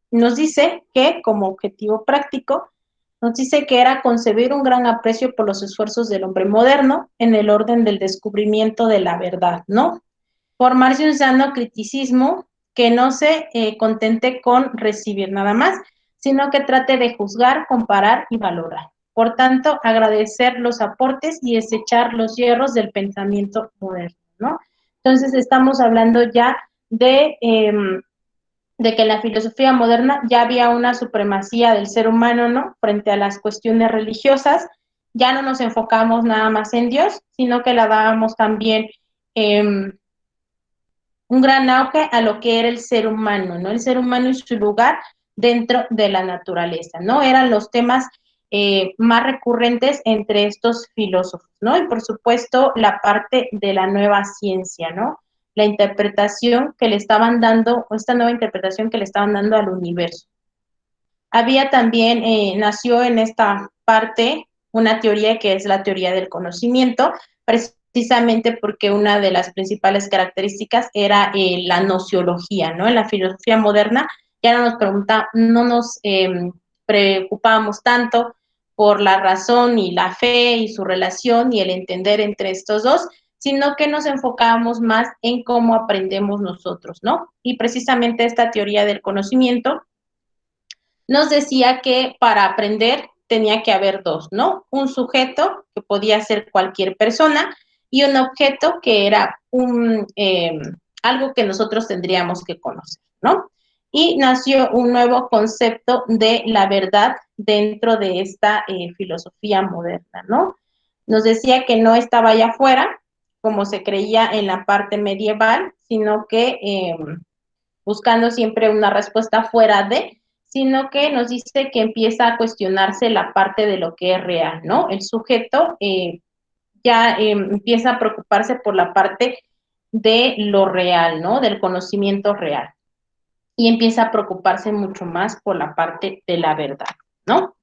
nos dice que como objetivo práctico, nos dice que era concebir un gran aprecio por los esfuerzos del hombre moderno en el orden del descubrimiento de la verdad, ¿no? Formarse un sano criticismo que no se contente con recibir nada más, sino que trate de juzgar, comparar y valorar. Por tanto, agradecer los aportes y desechar los hierros del pensamiento moderno, ¿no? Entonces, estamos hablando ya de que en la filosofía moderna ya había una supremacía del ser humano, ¿no? Frente a las cuestiones religiosas, ya no nos enfocamos nada más en Dios, sino que le dábamos también un gran auge a lo que era el ser humano, ¿no? El ser humano y su lugar dentro de la naturaleza, ¿no? Eran los temas más recurrentes entre estos filósofos, ¿no? Y por supuesto la parte de la nueva ciencia, ¿no? La interpretación que le estaban dando, o esta nueva interpretación que le estaban dando al universo. Había también, nació en esta parte una teoría que es la teoría del conocimiento, precisamente porque una de las principales características era la nociología, ¿no? En la filosofía moderna ya no nos preocupábamos tanto por la razón y la fe y su relación y el entender entre estos dos, sino que nos enfocábamos más en cómo aprendemos nosotros, ¿no? Y precisamente esta teoría del conocimiento nos decía que para aprender tenía que haber dos, ¿no? Un sujeto, que podía ser cualquier persona, y un objeto, que era algo que nosotros tendríamos que conocer, ¿no? Y nació un nuevo concepto de la verdad dentro de esta filosofía moderna, ¿no? Nos decía que no estaba allá afuera, como se creía en la parte medieval, sino que buscando siempre una respuesta fuera de, sino que nos dice que empieza a cuestionarse la parte de lo que es real, ¿no? El sujeto ya empieza a preocuparse por la parte de lo real, ¿no? Del conocimiento real. Y empieza a preocuparse mucho más por la parte de la verdad, ¿no?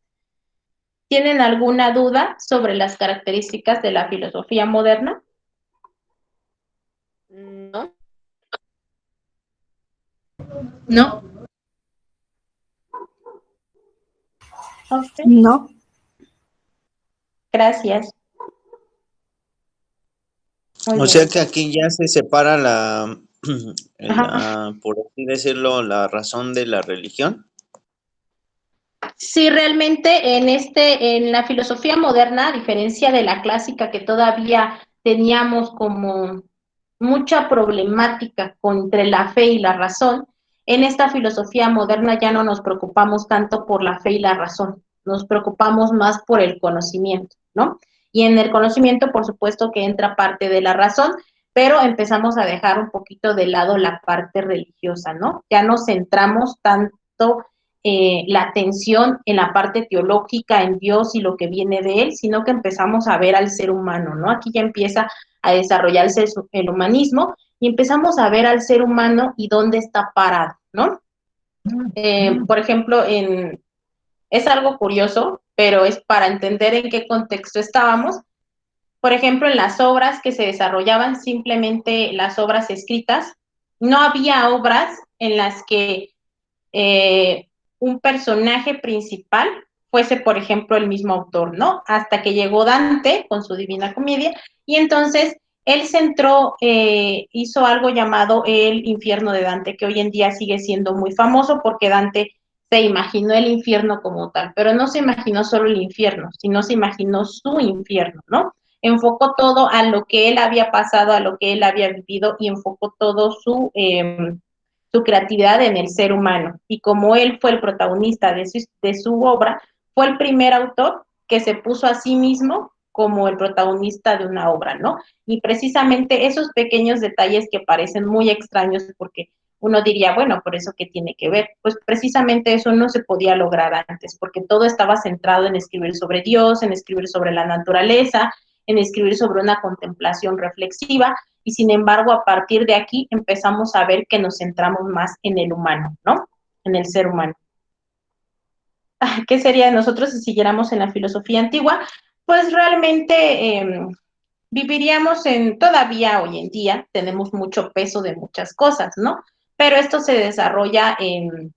¿Tienen alguna duda sobre las características de la filosofía moderna? No. No. Okay. No. Gracias. Muy O sea bien. que aquí ya se separa Ajá. por así decirlo, la razón de la religión. Sí, realmente en la filosofía moderna, a diferencia de la clásica que todavía teníamos como mucha problemática entre la fe y la razón, en esta filosofía moderna ya no nos preocupamos tanto por la fe y la razón, nos preocupamos más por el conocimiento, ¿no? Y en el conocimiento, por supuesto que entra parte de la razón, pero empezamos a dejar un poquito de lado la parte religiosa, ¿no? Ya nos centramos tanto la atención en la parte teológica, en Dios y lo que viene de él, sino que empezamos a ver al ser humano, ¿no? Aquí ya empieza a desarrollarse el humanismo y empezamos a ver al ser humano y dónde está parado, ¿no? Por ejemplo, es algo curioso, pero es para entender en qué contexto estábamos. Por ejemplo, en las obras que se desarrollaban, simplemente las obras escritas, no había obras en las que un personaje principal fuese, por ejemplo, el mismo autor, ¿no? Hasta que llegó Dante con su Divina Comedia, y entonces él hizo algo llamado el infierno de Dante, que hoy en día sigue siendo muy famoso porque Dante se imaginó el infierno como tal, pero no se imaginó solo el infierno, sino se imaginó su infierno, ¿no? Enfocó todo a lo que él había pasado, a lo que él había vivido y enfocó todo su creatividad en el ser humano. Y como él fue el protagonista de su obra, fue el primer autor que se puso a sí mismo como el protagonista de una obra, ¿no? Y precisamente esos pequeños detalles que parecen muy extraños porque uno diría, bueno, ¿por eso qué tiene que ver? Pues precisamente eso no se podía lograr antes, porque todo estaba centrado en escribir sobre Dios, en escribir sobre la naturaleza, en escribir sobre una contemplación reflexiva, y sin embargo, a partir de aquí empezamos a ver que nos centramos más en el humano, ¿no? En el ser humano. ¿Qué sería de nosotros si siguiéramos en la filosofía antigua? Pues realmente viviríamos todavía hoy en día, tenemos mucho peso de muchas cosas, ¿no? Pero esto se desarrolla en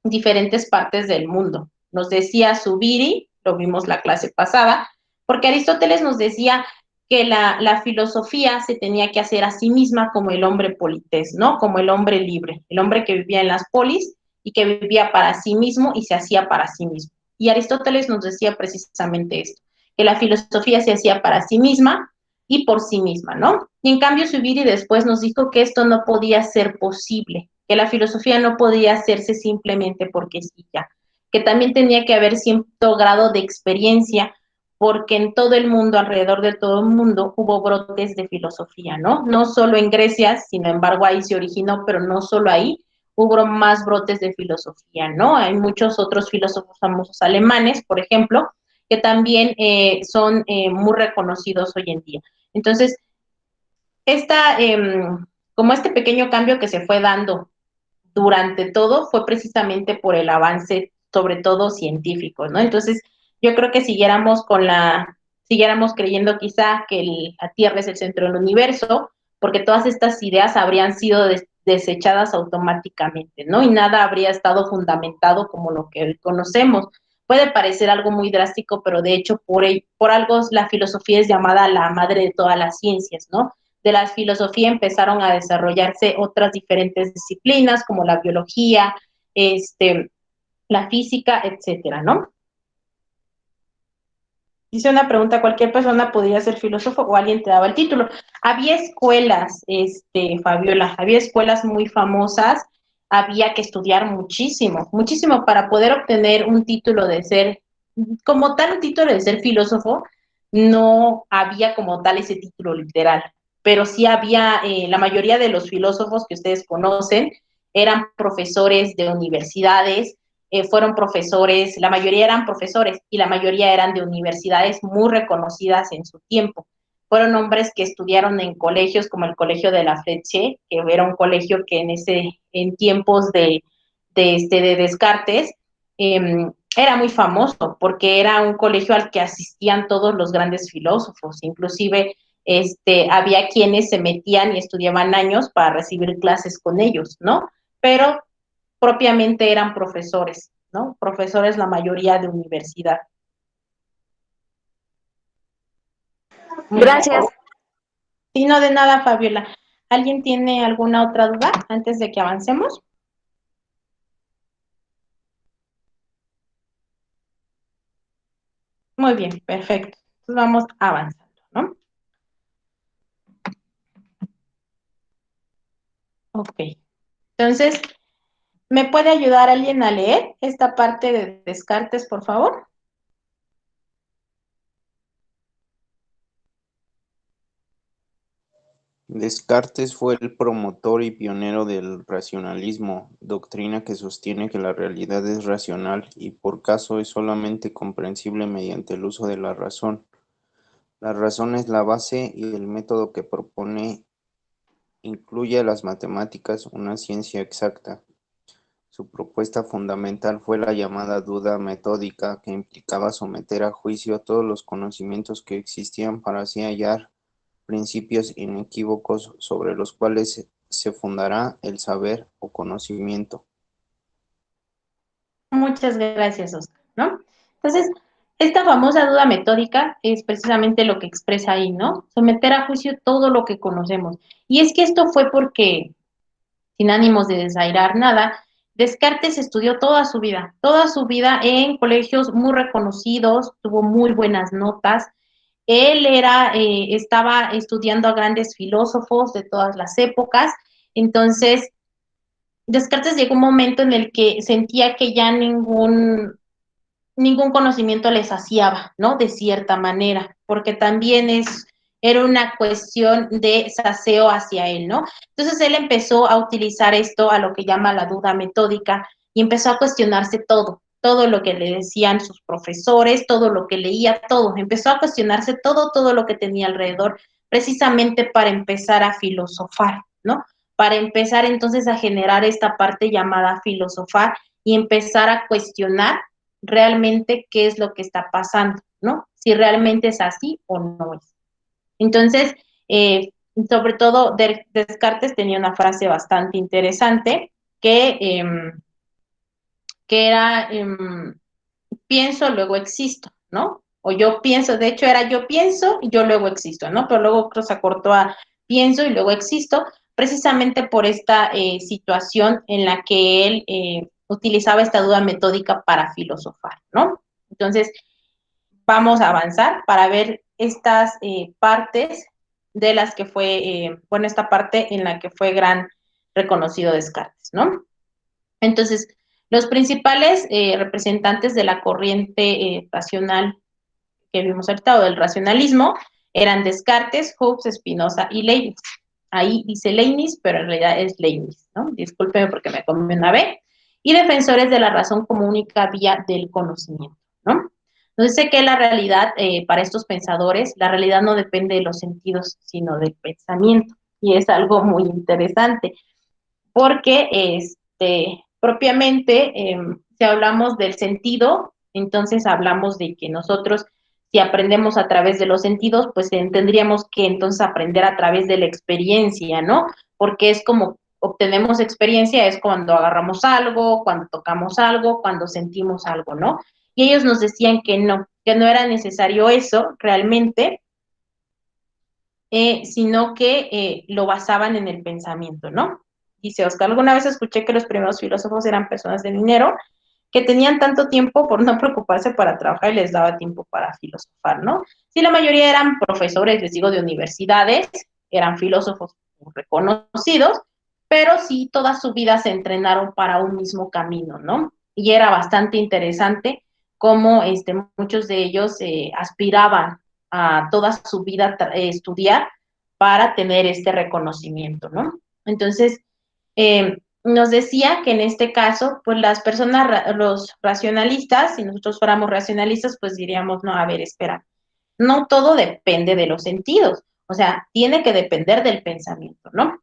diferentes partes del mundo. Nos decía Zubiri, lo vimos la clase pasada, porque Aristóteles nos decía que la filosofía se tenía que hacer a sí misma como el hombre polités, ¿no? Como el hombre libre, el hombre que vivía en las polis y que vivía para sí mismo y se hacía para sí mismo. Y Aristóteles nos decía precisamente esto, que la filosofía se hacía para sí misma y por sí misma, ¿no? Y en cambio Zubiri después nos dijo que esto no podía ser posible, que la filosofía no podía hacerse simplemente porque sí ya, que también tenía que haber cierto grado de experiencia, porque en todo el mundo, alrededor de todo el mundo, hubo brotes de filosofía, ¿no? No solo en Grecia, sin embargo ahí se originó, pero no solo ahí, hubo más brotes de filosofía, ¿no? Hay muchos otros filósofos famosos alemanes, por ejemplo, que también son muy reconocidos hoy en día. Entonces, como este pequeño cambio que se fue dando durante todo fue precisamente por el avance, sobre todo científico, ¿no? Entonces, yo creo que siguiéramos creyendo quizá que la Tierra es el centro del universo, porque todas estas ideas habrían sido desechadas automáticamente, ¿no? Y nada habría estado fundamentado como lo que hoy conocemos. Puede parecer algo muy drástico, pero de hecho por algo la filosofía es llamada la madre de todas las ciencias, ¿no? De la filosofía empezaron a desarrollarse otras diferentes disciplinas como la biología, la física, etcétera, ¿no? Hice una pregunta, ¿cualquier persona podría ser filósofo o alguien te daba el título? Había escuelas, Fabiola, había escuelas muy famosas, había que estudiar muchísimo, muchísimo para poder obtener un título de ser, como tal un título de ser filósofo, no había como tal ese título literal, pero sí había, la mayoría de los filósofos que ustedes conocen eran profesores de universidades, fueron profesores, la mayoría eran profesores y la mayoría eran de universidades muy reconocidas en su tiempo. Fueron hombres que estudiaron en colegios como el Colegio de la Fleche, que era un colegio que en tiempos de Descartes era muy famoso porque era un colegio al que asistían todos los grandes filósofos, inclusive había quienes se metían y estudiaban años para recibir clases con ellos, ¿no? Pero propiamente eran profesores, ¿no? Profesores la mayoría de universidad. Gracias. Sí, no de nada, Fabiola. ¿Alguien tiene alguna otra duda antes de que avancemos? Muy bien, perfecto. Entonces vamos avanzando, ¿no? Ok. Entonces, ¿me puede ayudar alguien a leer esta parte de Descartes, por favor? Descartes fue el promotor y pionero del racionalismo, doctrina que sostiene que la realidad es racional y por caso es solamente comprensible mediante el uso de la razón. La razón es la base y el método que propone incluye a las matemáticas, una ciencia exacta. Su propuesta fundamental fue la llamada duda metódica, que implicaba someter a juicio todos los conocimientos que existían para así hallar principios inequívocos sobre los cuales se fundará el saber o conocimiento. Muchas gracias, Oscar, ¿no? Entonces, esta famosa duda metódica es precisamente lo que expresa ahí, ¿no? Someter a juicio todo lo que conocemos. Y es que esto fue porque, sin ánimos de desairar nada, Descartes estudió toda su vida en colegios muy reconocidos, tuvo muy buenas notas. Él estaba estudiando a grandes filósofos de todas las épocas, entonces Descartes llegó un momento en el que sentía que ya ningún conocimiento le saciaba, ¿no? De cierta manera, porque también era una cuestión de saseo hacia él, ¿no? Entonces él empezó a utilizar esto a lo que llama la duda metódica y empezó a cuestionarse todo lo que le decían sus profesores, todo lo que leía, todo. Empezó a cuestionarse todo lo que tenía alrededor, precisamente para empezar a filosofar, ¿no? Para empezar entonces a generar esta parte llamada filosofar y empezar a cuestionar realmente qué es lo que está pasando, ¿no? Si realmente es así o no es. Entonces, sobre todo, Descartes tenía una frase bastante interesante que era, pienso, luego existo, ¿no? O yo pienso, de hecho era yo pienso y yo luego existo, ¿no? Pero luego se acortó a pienso y luego existo, precisamente por esta situación en la que él utilizaba esta duda metódica para filosofar, ¿no? Entonces, vamos a avanzar para ver estas partes de las que fue, bueno, esta parte en la que fue gran reconocido Descartes, ¿no? Entonces, los principales representantes de la corriente racional que vimos ahorita, o del racionalismo, eran Descartes, Hobbes, Spinoza y Leibniz. Ahí dice Leibniz, pero en realidad es Leibniz, ¿no? Discúlpeme porque me comí una B. Y defensores de la razón como única vía del conocimiento, ¿no? Entonces sé que la realidad, para estos pensadores, la realidad no depende de los sentidos, sino del pensamiento. Y es algo muy interesante, porque propiamente, si hablamos del sentido, entonces hablamos de que nosotros, si aprendemos a través de los sentidos, pues tendríamos que entonces aprender a través de la experiencia, ¿no? Porque es como obtenemos experiencia, es cuando agarramos algo, cuando tocamos algo, cuando sentimos algo, ¿no? Y ellos nos decían que no era necesario eso realmente, sino que lo basaban en el pensamiento, ¿no? Dice Oscar, alguna vez escuché que los primeros filósofos eran personas de dinero que tenían tanto tiempo por no preocuparse para trabajar y les daba tiempo para filosofar, ¿no? Sí, la mayoría eran profesores, les digo, de universidades, eran filósofos reconocidos, pero sí toda su vida se entrenaron para un mismo camino, ¿no? Y era bastante interesante cómo muchos de ellos aspiraban a toda su vida estudiar para tener este reconocimiento, ¿no? Entonces, nos decía que en este caso, pues las personas, los racionalistas, si nosotros fuéramos racionalistas, pues diríamos, no, a ver, espera, no todo depende de los sentidos, o sea, tiene que depender del pensamiento, ¿no?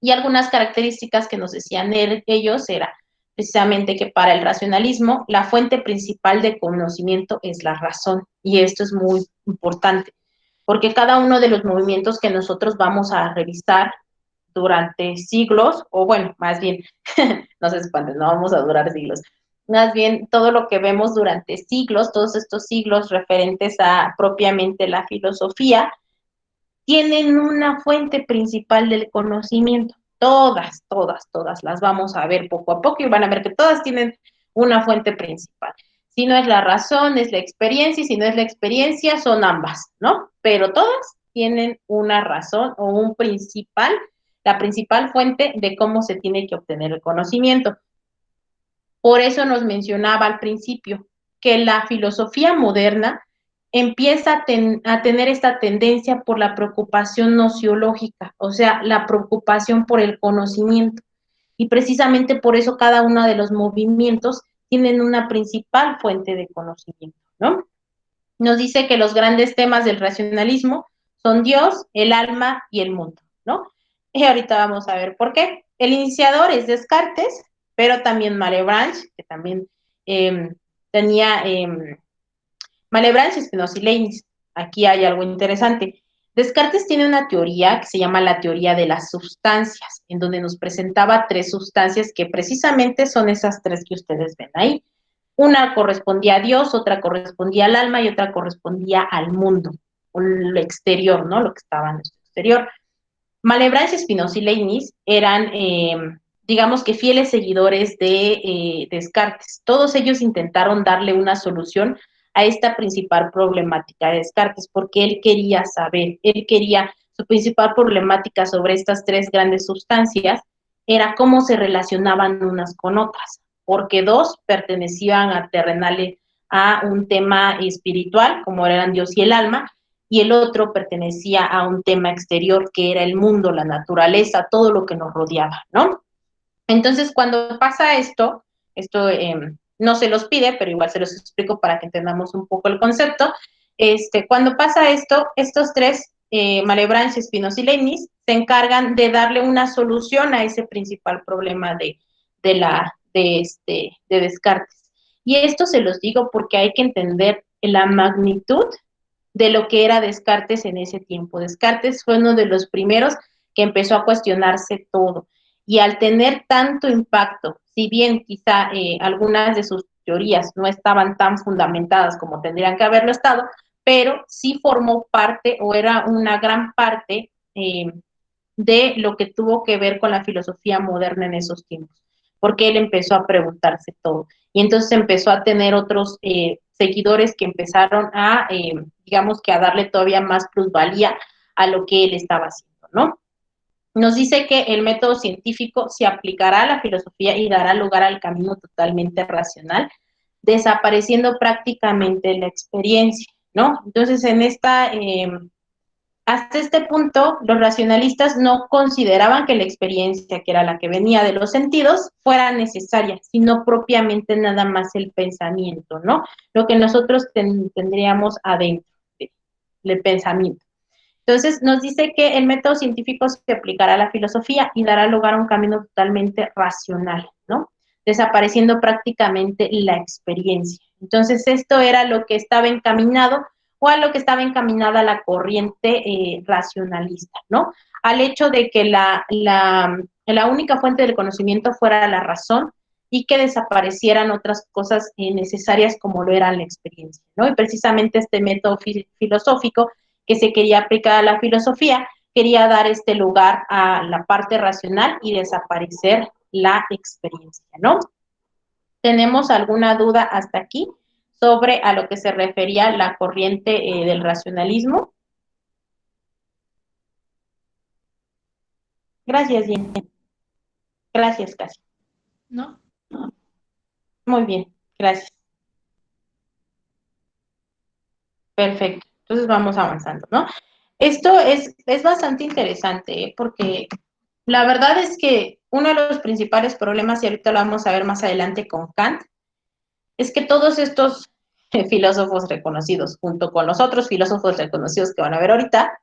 Y algunas características que nos decían ellos era precisamente que para el racionalismo la fuente principal de conocimiento es la razón, y esto es muy importante, porque cada uno de los movimientos que nosotros vamos a revisar durante siglos, o bueno, más bien, no se espanten, no vamos a durar siglos, más bien todo lo que vemos durante siglos, todos estos siglos referentes a propiamente la filosofía, tienen una fuente principal del conocimiento. Todas, todas, todas las vamos a ver poco a poco y van a ver que todas tienen una fuente principal. Si no es la razón, es la experiencia, y si no es la experiencia, son ambas, ¿no? Pero todas tienen una razón o un principal, la principal fuente de cómo se tiene que obtener el conocimiento. Por eso nos mencionaba al principio que la filosofía moderna empieza a tener esta tendencia por la preocupación nociológica, o sea, la preocupación por el conocimiento. Y precisamente por eso cada uno de los movimientos tienen una principal fuente de conocimiento, ¿no? Nos dice que los grandes temas del racionalismo son Dios, el alma y el mundo, ¿no? Y ahorita vamos a ver por qué. El iniciador es Descartes, pero también Malebranche, que también tenía Malebranche, Spinoza y Leibniz. Aquí hay algo interesante. Descartes tiene una teoría que se llama la teoría de las sustancias, en donde nos presentaba tres sustancias que precisamente son esas tres que ustedes ven ahí. Una correspondía a Dios, otra correspondía al alma y otra correspondía al mundo, o lo exterior, ¿no? Lo que estaba en nuestro exterior. Malebranche, Spinoza y Leibniz eran, digamos que fieles seguidores de Descartes. Todos ellos intentaron darle una solución a esta principal problemática de Descartes, porque él quería saber, su principal problemática sobre estas tres grandes sustancias era cómo se relacionaban unas con otras, porque dos pertenecían a terrenales, a un tema espiritual, como eran Dios y el alma, y el otro pertenecía a un tema exterior, que era el mundo, la naturaleza, todo lo que nos rodeaba, ¿no? Entonces, cuando pasa esto no se los pide, pero igual se los explico para que entendamos un poco el concepto. Cuando pasa esto, estos tres, Malebranche, Spinoza y Leibniz, se encargan de darle una solución a ese principal problema de Descartes. Y esto se los digo porque hay que entender la magnitud de lo que era Descartes en ese tiempo. Descartes fue uno de los primeros que empezó a cuestionarse todo. Y al tener tanto impacto, si bien quizá algunas de sus teorías no estaban tan fundamentadas como tendrían que haberlo estado, pero sí formó parte o era una gran parte de lo que tuvo que ver con la filosofía moderna en esos tiempos. porque él empezó a preguntarse todo. Y entonces empezó a tener otros seguidores que empezaron a, digamos que a darle todavía más plusvalía a lo que él estaba haciendo, ¿no? Nos dice que el método científico se aplicará a la filosofía y dará lugar al camino totalmente racional, desapareciendo prácticamente la experiencia, ¿no? Entonces, hasta este punto, los racionalistas no consideraban que la experiencia, que era la que venía de los sentidos, fuera necesaria, sino propiamente nada más el pensamiento, ¿no? Lo que nosotros tendríamos adentro del pensamiento. Entonces, nos dice que el método científico se aplicará a la filosofía y dará lugar a un camino totalmente racional, ¿no? Desapareciendo prácticamente la experiencia. Entonces, esto era lo que estaba encaminado o a lo que estaba encaminada la corriente racionalista, ¿no? Al hecho de que la única fuente del conocimiento fuera la razón y que desaparecieran otras cosas necesarias como lo era la experiencia, ¿no? Y precisamente este método filosófico que se quería aplicar a la filosofía, quería dar este lugar a la parte racional y desaparecer la experiencia, ¿no? ¿Tenemos alguna duda hasta aquí sobre a lo que se refería la corriente del racionalismo? Gracias, Jen. Gracias, Casi. ¿No? Muy bien, gracias. Perfecto. Entonces vamos avanzando, ¿no? Esto es bastante interesante, porque la verdad es que uno de los principales problemas, y ahorita lo vamos a ver más adelante con Kant, es que todos estos filósofos reconocidos, junto con los otros filósofos reconocidos que van a ver ahorita,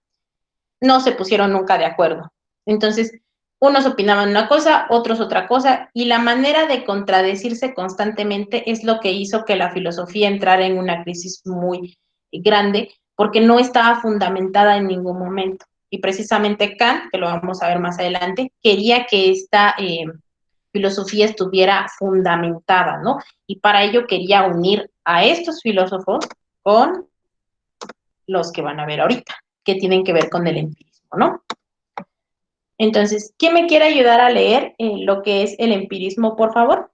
no se pusieron nunca de acuerdo. Entonces, unos opinaban una cosa, otros otra cosa, y la manera de contradecirse constantemente es lo que hizo que la filosofía entrara en una crisis muy grande, porque no estaba fundamentada en ningún momento. Y precisamente Kant, que lo vamos a ver más adelante, quería que esta filosofía estuviera fundamentada, ¿no? Y para ello quería unir a estos filósofos con los que van a ver ahorita, que tienen que ver con el empirismo, ¿no? Entonces, ¿quién me quiere ayudar a leer lo que es el empirismo, por favor?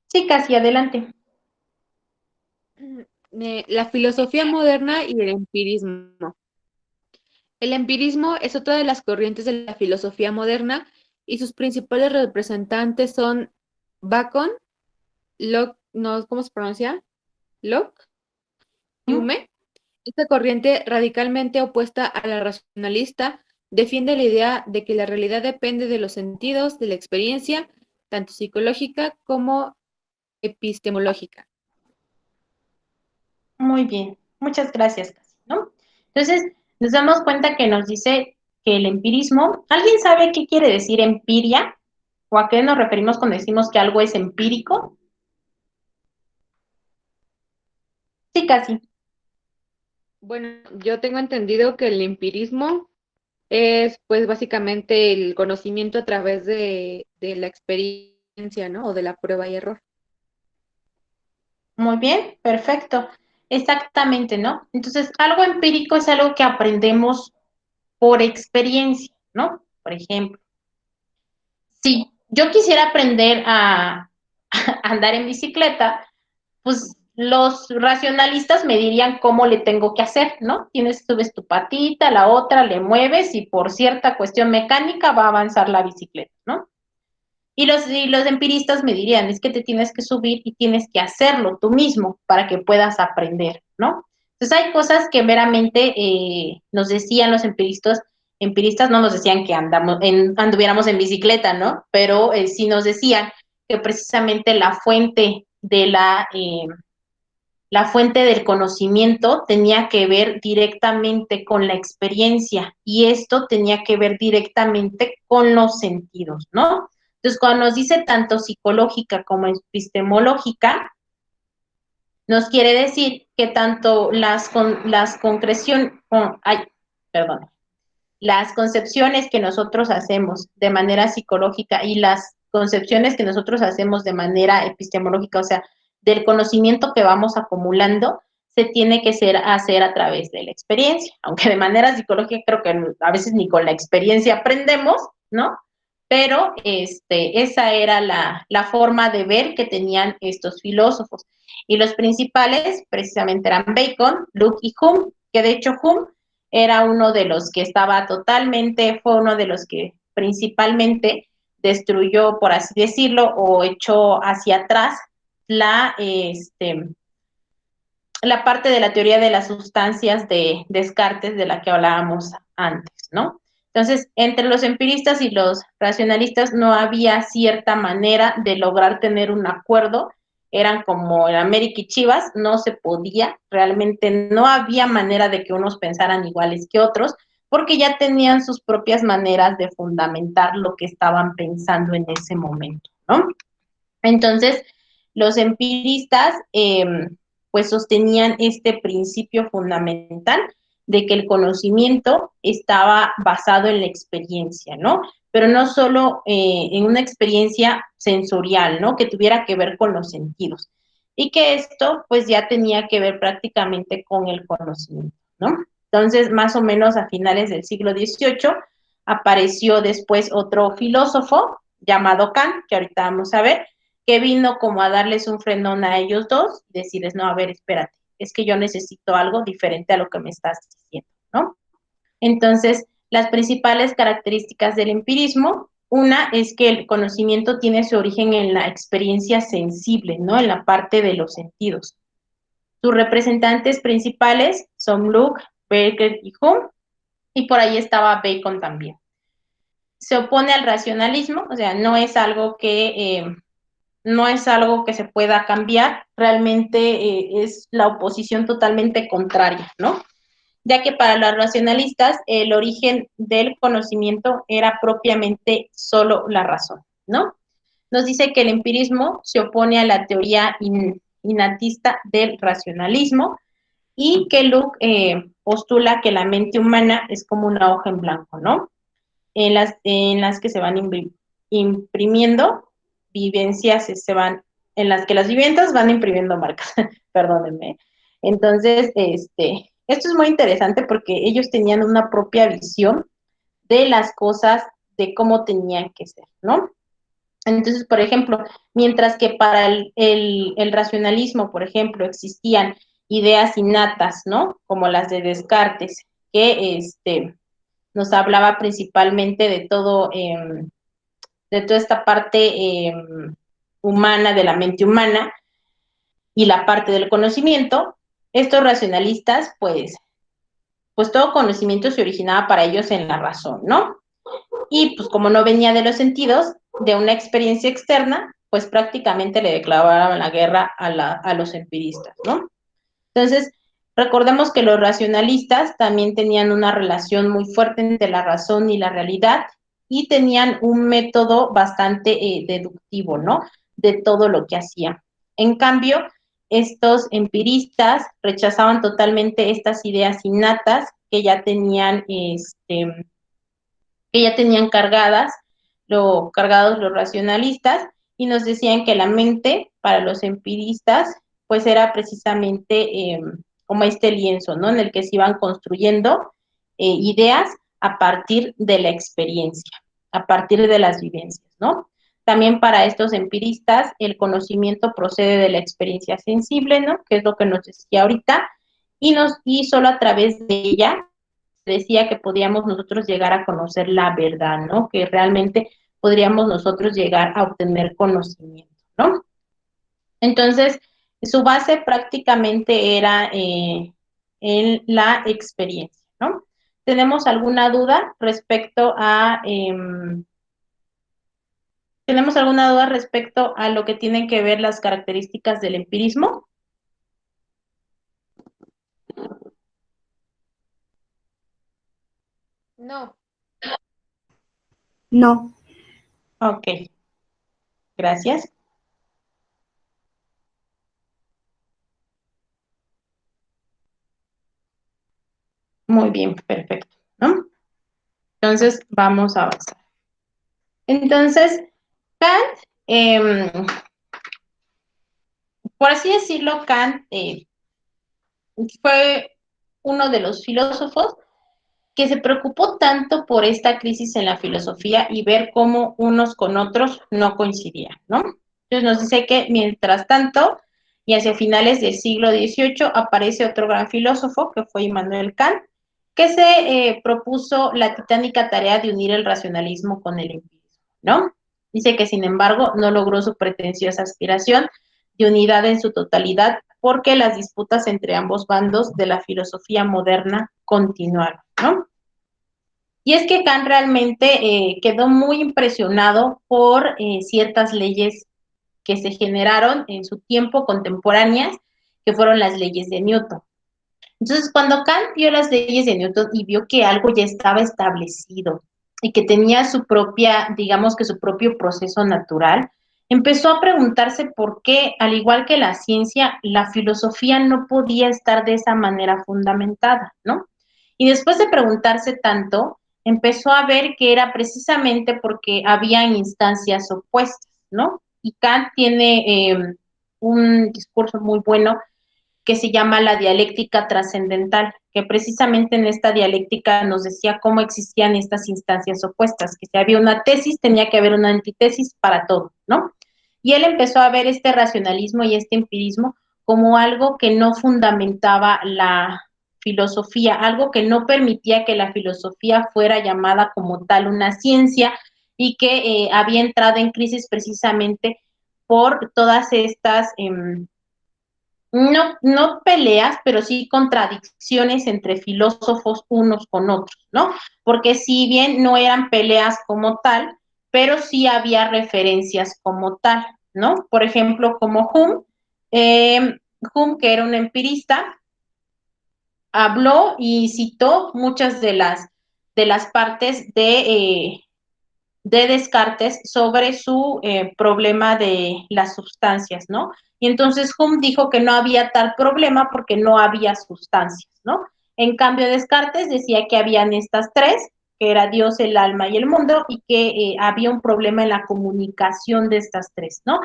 Sí, casi adelante. La filosofía moderna y el empirismo. El empirismo es otra de las corrientes de la filosofía moderna y sus principales representantes son Bacon, Locke, no, ¿cómo se pronuncia? Locke y Hume. Esta corriente radicalmente opuesta a la racionalista defiende la idea de que la realidad depende de los sentidos, de la experiencia, tanto psicológica como epistemológica. Muy bien, muchas gracias, ¿no? Entonces, nos damos cuenta que nos dice que el empirismo, ¿alguien sabe qué quiere decir empiria? ¿O a qué nos referimos cuando decimos que algo es empírico? Sí, casi. Bueno, yo tengo entendido que el empirismo es pues básicamente el conocimiento a través de la experiencia, ¿no? O de la prueba y error. Muy bien, perfecto. Exactamente, ¿no? Entonces, algo empírico es algo que aprendemos por experiencia, ¿no? Por ejemplo, si yo quisiera aprender a andar en bicicleta, pues los racionalistas me dirían cómo le tengo que hacer, ¿no? Subes tu patita, la otra le mueves y por cierta cuestión mecánica va a avanzar la bicicleta, ¿no? Y los empiristas me dirían, es que te tienes que subir y tienes que hacerlo tú mismo para que puedas aprender, ¿no? Entonces hay cosas que meramente nos decían los empiristas no nos decían que anduviéramos en bicicleta, ¿no? Pero sí nos decían que precisamente la fuente del conocimiento tenía que ver directamente con la experiencia y esto tenía que ver directamente con los sentidos, ¿no? Entonces, cuando nos dice tanto psicológica como epistemológica, nos quiere decir que tanto las concepciones que nosotros hacemos de manera psicológica y las concepciones que nosotros hacemos de manera epistemológica, o sea, del conocimiento que vamos acumulando, se tiene que hacer a través de la experiencia, aunque de manera psicológica creo que a veces ni con la experiencia aprendemos, ¿no? Pero esa era la forma de ver que tenían estos filósofos. Y los principales precisamente eran Bacon, Locke y Hume, que de hecho Hume era uno de los que fue uno de los que principalmente destruyó, por así decirlo, o echó hacia atrás la parte de la teoría de las sustancias de Descartes de la que hablábamos antes, ¿no? Entonces, entre los empiristas y los racionalistas no había cierta manera de lograr tener un acuerdo, eran como el América y Chivas, no se podía, realmente no había manera de que unos pensaran iguales que otros, porque ya tenían sus propias maneras de fundamentar lo que estaban pensando en ese momento, ¿no? Entonces, los empiristas, pues sostenían este principio fundamental de que el conocimiento estaba basado en la experiencia, ¿no? Pero no solo en una experiencia sensorial, ¿no? Que tuviera que ver con los sentidos. Y que esto, pues ya tenía que ver prácticamente con el conocimiento, ¿no? Entonces, más o menos a finales del siglo XVIII, apareció después otro filósofo llamado Kant, que ahorita vamos a ver, que vino como a darles un frenón a ellos dos y decirles, no, a ver, espérate, es que yo necesito algo diferente a lo que me estás diciendo, ¿no? Entonces, las principales características del empirismo, una es que el conocimiento tiene su origen en la experiencia sensible, ¿no? En la parte de los sentidos. Sus representantes principales son Locke, Bacon y Hume, y por ahí estaba Bacon también. Se opone al racionalismo, o sea, no es algo que se pueda cambiar, realmente es la oposición totalmente contraria, ¿no? Ya que para los racionalistas el origen del conocimiento era propiamente solo la razón, ¿no? Nos dice que el empirismo se opone a la teoría innatista del racionalismo y que Locke postula que la mente humana es como una hoja en blanco, ¿no? En las que se van imprimiendo vivencias, en las que las viviendas van imprimiendo marcas, perdónenme. Entonces, esto es muy interesante porque ellos tenían una propia visión de las cosas, de cómo tenían que ser, ¿no? Entonces, por ejemplo, mientras que para el racionalismo, por ejemplo, existían ideas innatas, ¿no? Como las de Descartes, que nos hablaba principalmente de todo, de toda esta parte humana, de la mente humana y la parte del conocimiento. Estos racionalistas, pues todo conocimiento se originaba para ellos en la razón, ¿no? Y pues como no venía de los sentidos, de una experiencia externa, pues prácticamente le declaraban la guerra a los empiristas, ¿no? Entonces, recordemos que los racionalistas también tenían una relación muy fuerte entre la razón y la realidad y tenían un método bastante deductivo, ¿no? De todo lo que hacían. En cambio, estos empiristas rechazaban totalmente estas ideas innatas que ya tenían, cargados los racionalistas y nos decían que la mente para los empiristas pues era precisamente como este lienzo, ¿no? En el que se iban construyendo ideas a partir de la experiencia, a partir de las vivencias, ¿no? También para estos empiristas el conocimiento procede de la experiencia sensible, ¿no? Que es lo que nos decía ahorita, y solo a través de ella decía que podíamos nosotros llegar a conocer la verdad, ¿no? Que realmente podríamos nosotros llegar a obtener conocimiento, ¿no? Entonces, su base prácticamente era en la experiencia, ¿no? ¿Tenemos alguna duda respecto a lo que tienen que ver las características del empirismo? No. No. Ok, gracias. Muy bien, perfecto, ¿no? Entonces, vamos a avanzar. Entonces, Kant, por así decirlo, Kant fue uno de los filósofos que se preocupó tanto por esta crisis en la filosofía y ver cómo unos con otros no coincidían, ¿no? Entonces nos dice que mientras tanto, y hacia finales del siglo XVIII, aparece otro gran filósofo, que fue Immanuel Kant, que se propuso la titánica tarea de unir el racionalismo con el empirismo, ¿no? Dice que, sin embargo, no logró su pretenciosa aspiración de unidad en su totalidad porque las disputas entre ambos bandos de la filosofía moderna continuaron, ¿no? Y es que Kant realmente quedó muy impresionado por ciertas leyes que se generaron en su tiempo contemporáneas, que fueron las leyes de Newton. Entonces, cuando Kant vio las leyes de Newton y vio que algo ya estaba establecido y que tenía su propia, digamos que su propio proceso natural, empezó a preguntarse por qué, al igual que la ciencia, la filosofía no podía estar de esa manera fundamentada, ¿no? Y después de preguntarse tanto, empezó a ver que era precisamente porque había instancias opuestas, ¿no? Y Kant tiene un discurso muy bueno que se llama la dialéctica trascendental, que precisamente en esta dialéctica nos decía cómo existían estas instancias opuestas, que si había una tesis, tenía que haber una antitesis para todo, ¿no? Y él empezó a ver este racionalismo y este empirismo como algo que no fundamentaba la filosofía, algo que no permitía que la filosofía fuera llamada como tal una ciencia y que había entrado en crisis precisamente por todas estas no peleas, pero sí contradicciones entre filósofos unos con otros, ¿no? Porque si bien no eran peleas como tal, pero sí había referencias como tal, ¿no? Por ejemplo, como Hume, que era un empirista, habló y citó muchas de las partes de Descartes sobre su problema de las sustancias, ¿no? Y entonces Hume dijo que no había tal problema porque no había sustancias, ¿no? En cambio, Descartes decía que habían estas tres, que era Dios, el alma y el mundo, y que había un problema en la comunicación de estas tres, ¿no?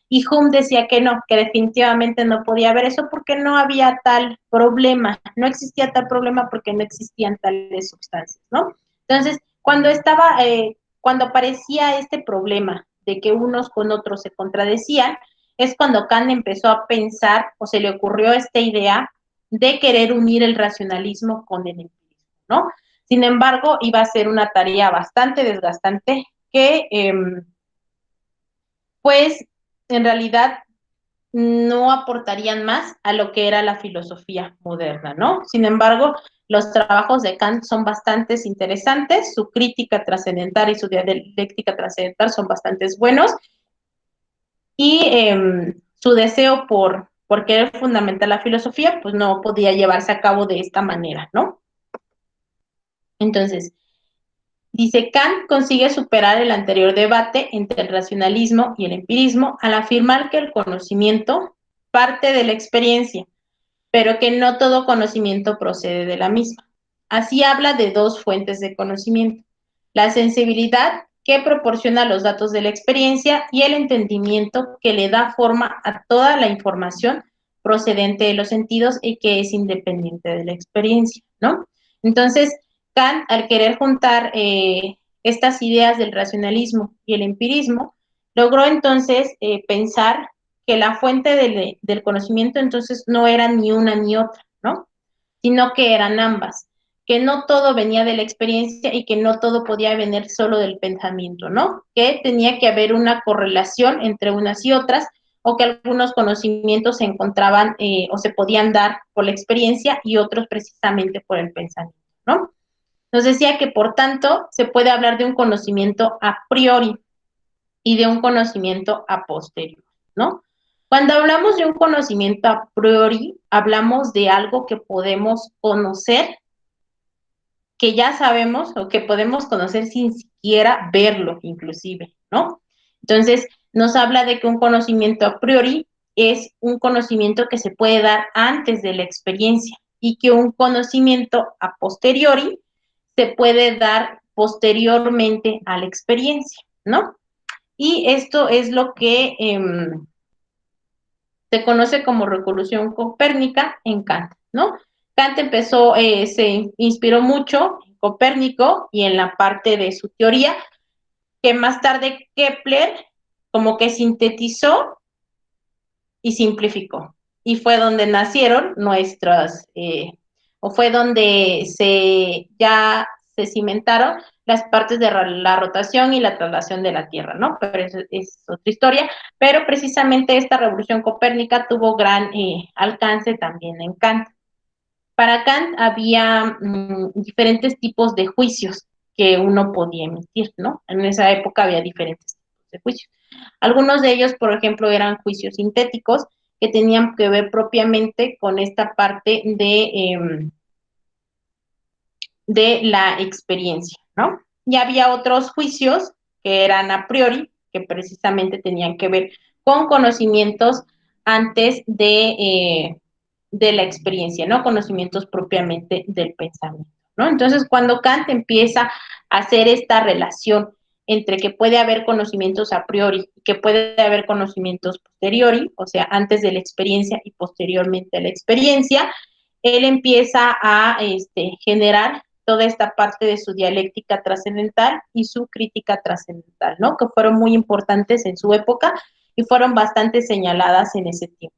Y Hume decía que no, que definitivamente no podía haber eso porque no había tal problema, no existía tal problema porque no existían tales sustancias, ¿no? Entonces, cuando aparecía este problema de que unos con otros se contradecían, es cuando Kant empezó a pensar o se le ocurrió esta idea de querer unir el racionalismo con el empirismo, ¿no? Sin embargo, iba a ser una tarea bastante desgastante que, pues, en realidad no aportarían más a lo que era la filosofía moderna, ¿no? Sin embargo, los trabajos de Kant son bastante interesantes, su crítica trascendental y su dialéctica trascendental son bastante buenos, y su deseo por querer fundamentar la filosofía, pues no podía llevarse a cabo de esta manera, ¿no? Entonces, dice, Kant consigue superar el anterior debate entre el racionalismo y el empirismo al afirmar que el conocimiento parte de la experiencia, pero que no todo conocimiento procede de la misma. Así habla de dos fuentes de conocimiento, la sensibilidad que proporciona los datos de la experiencia y el entendimiento que le da forma a toda la información procedente de los sentidos y que es independiente de la experiencia, ¿no? Entonces, Kant, al querer juntar estas ideas del racionalismo y el empirismo, logró entonces pensar que la fuente del conocimiento entonces no era ni una ni otra, ¿no? Sino que eran ambas, que no todo venía de la experiencia y que no todo podía venir solo del pensamiento, ¿no? Que tenía que haber una correlación entre unas y otras, o que algunos conocimientos se encontraban o se podían dar por la experiencia y otros precisamente por el pensamiento, ¿no? Nos decía que, por tanto, se puede hablar de un conocimiento a priori y de un conocimiento a posteriori, ¿no? Cuando hablamos de un conocimiento a priori, hablamos de algo que podemos conocer, que ya sabemos o que podemos conocer sin siquiera verlo, inclusive, ¿no? Entonces, nos habla de que un conocimiento a priori es un conocimiento que se puede dar antes de la experiencia y que un conocimiento a posteriori se puede dar posteriormente a la experiencia, ¿no? Y esto es lo que se conoce como revolución copérnica en Kant, ¿no? Kant se inspiró mucho en Copérnico y en la parte de su teoría, que más tarde Kepler como que sintetizó y simplificó. Y fue donde nacieron o fue donde ya se cimentaron las partes de la rotación y la traslación de la Tierra, ¿no? Pero eso es otra historia. Pero precisamente esta revolución copérnica tuvo gran alcance también en Kant. Para Kant había diferentes tipos de juicios que uno podía emitir, ¿no? En esa época había diferentes tipos de juicios. Algunos de ellos, por ejemplo, eran juicios sintéticos que tenían que ver propiamente con esta parte de la experiencia, ¿no? Y había otros juicios que eran a priori, que precisamente tenían que ver con conocimientos antes de la experiencia, ¿no? Conocimientos propiamente del pensamiento, ¿no? Entonces, cuando Kant empieza a hacer esta relación entre que puede haber conocimientos a priori y que puede haber conocimientos posteriori, o sea, antes de la experiencia y posteriormente a la experiencia, él empieza a generar toda esta parte de su dialéctica trascendental y su crítica trascendental, ¿no? Que fueron muy importantes en su época y fueron bastante señaladas en ese tiempo.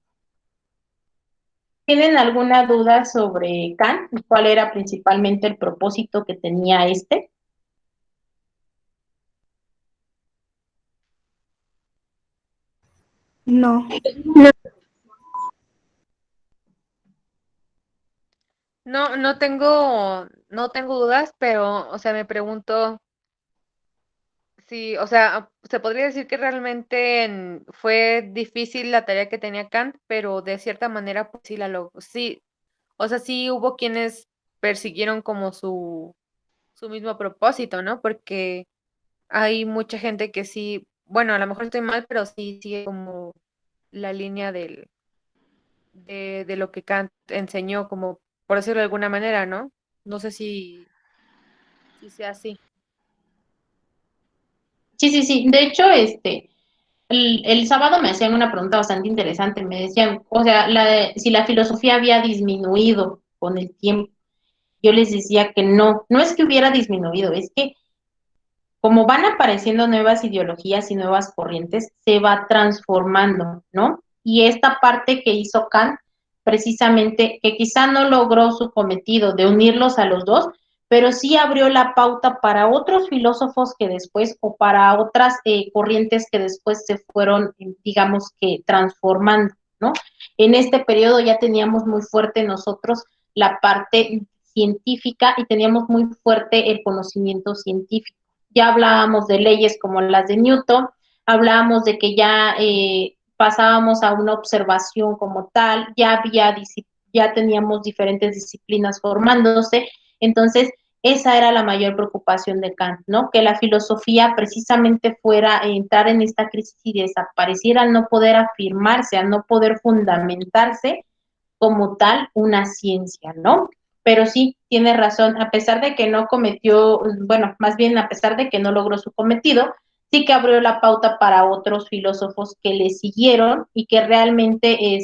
¿Tienen alguna duda sobre Kant? ¿Cuál era principalmente el propósito que tenía este? No. No tengo dudas, pero, o sea, me pregunto si, o sea, se podría decir que realmente fue difícil la tarea que tenía Kant, pero de cierta manera, pues sí la logró. Sí, o sea, sí hubo quienes persiguieron como su mismo propósito, ¿no? Porque hay mucha gente que sí, bueno, a lo mejor estoy mal, pero sí sigue como la línea de lo que Kant enseñó, como por decirlo de alguna manera, ¿no? No sé si sea así. Sí, sí, sí. De hecho, el sábado me hacían una pregunta bastante interesante. Me decían, o sea, si la filosofía había disminuido con el tiempo. Yo les decía que no, no es que hubiera disminuido, es que como van apareciendo nuevas ideologías y nuevas corrientes, se va transformando, ¿no? Y esta parte que hizo Kant, precisamente, que quizá no logró su cometido de unirlos a los dos, pero sí abrió la pauta para otros filósofos que después, o para otras corrientes que después se fueron, digamos que, transformando, ¿no? En este periodo ya teníamos muy fuerte nosotros la parte científica y teníamos muy fuerte el conocimiento científico. Ya hablábamos de leyes como las de Newton, hablábamos de que ya pasábamos a una observación como tal, ya teníamos diferentes disciplinas formándose, entonces esa era la mayor preocupación de Kant, ¿no? Que la filosofía precisamente fuera a entrar en esta crisis y desapareciera al no poder afirmarse, al no poder fundamentarse como tal una ciencia, ¿no? Pero sí, tiene razón, a pesar de que no cometió, bueno, más bien a pesar de que no logró su cometido, sí que abrió la pauta para otros filósofos que le siguieron y que realmente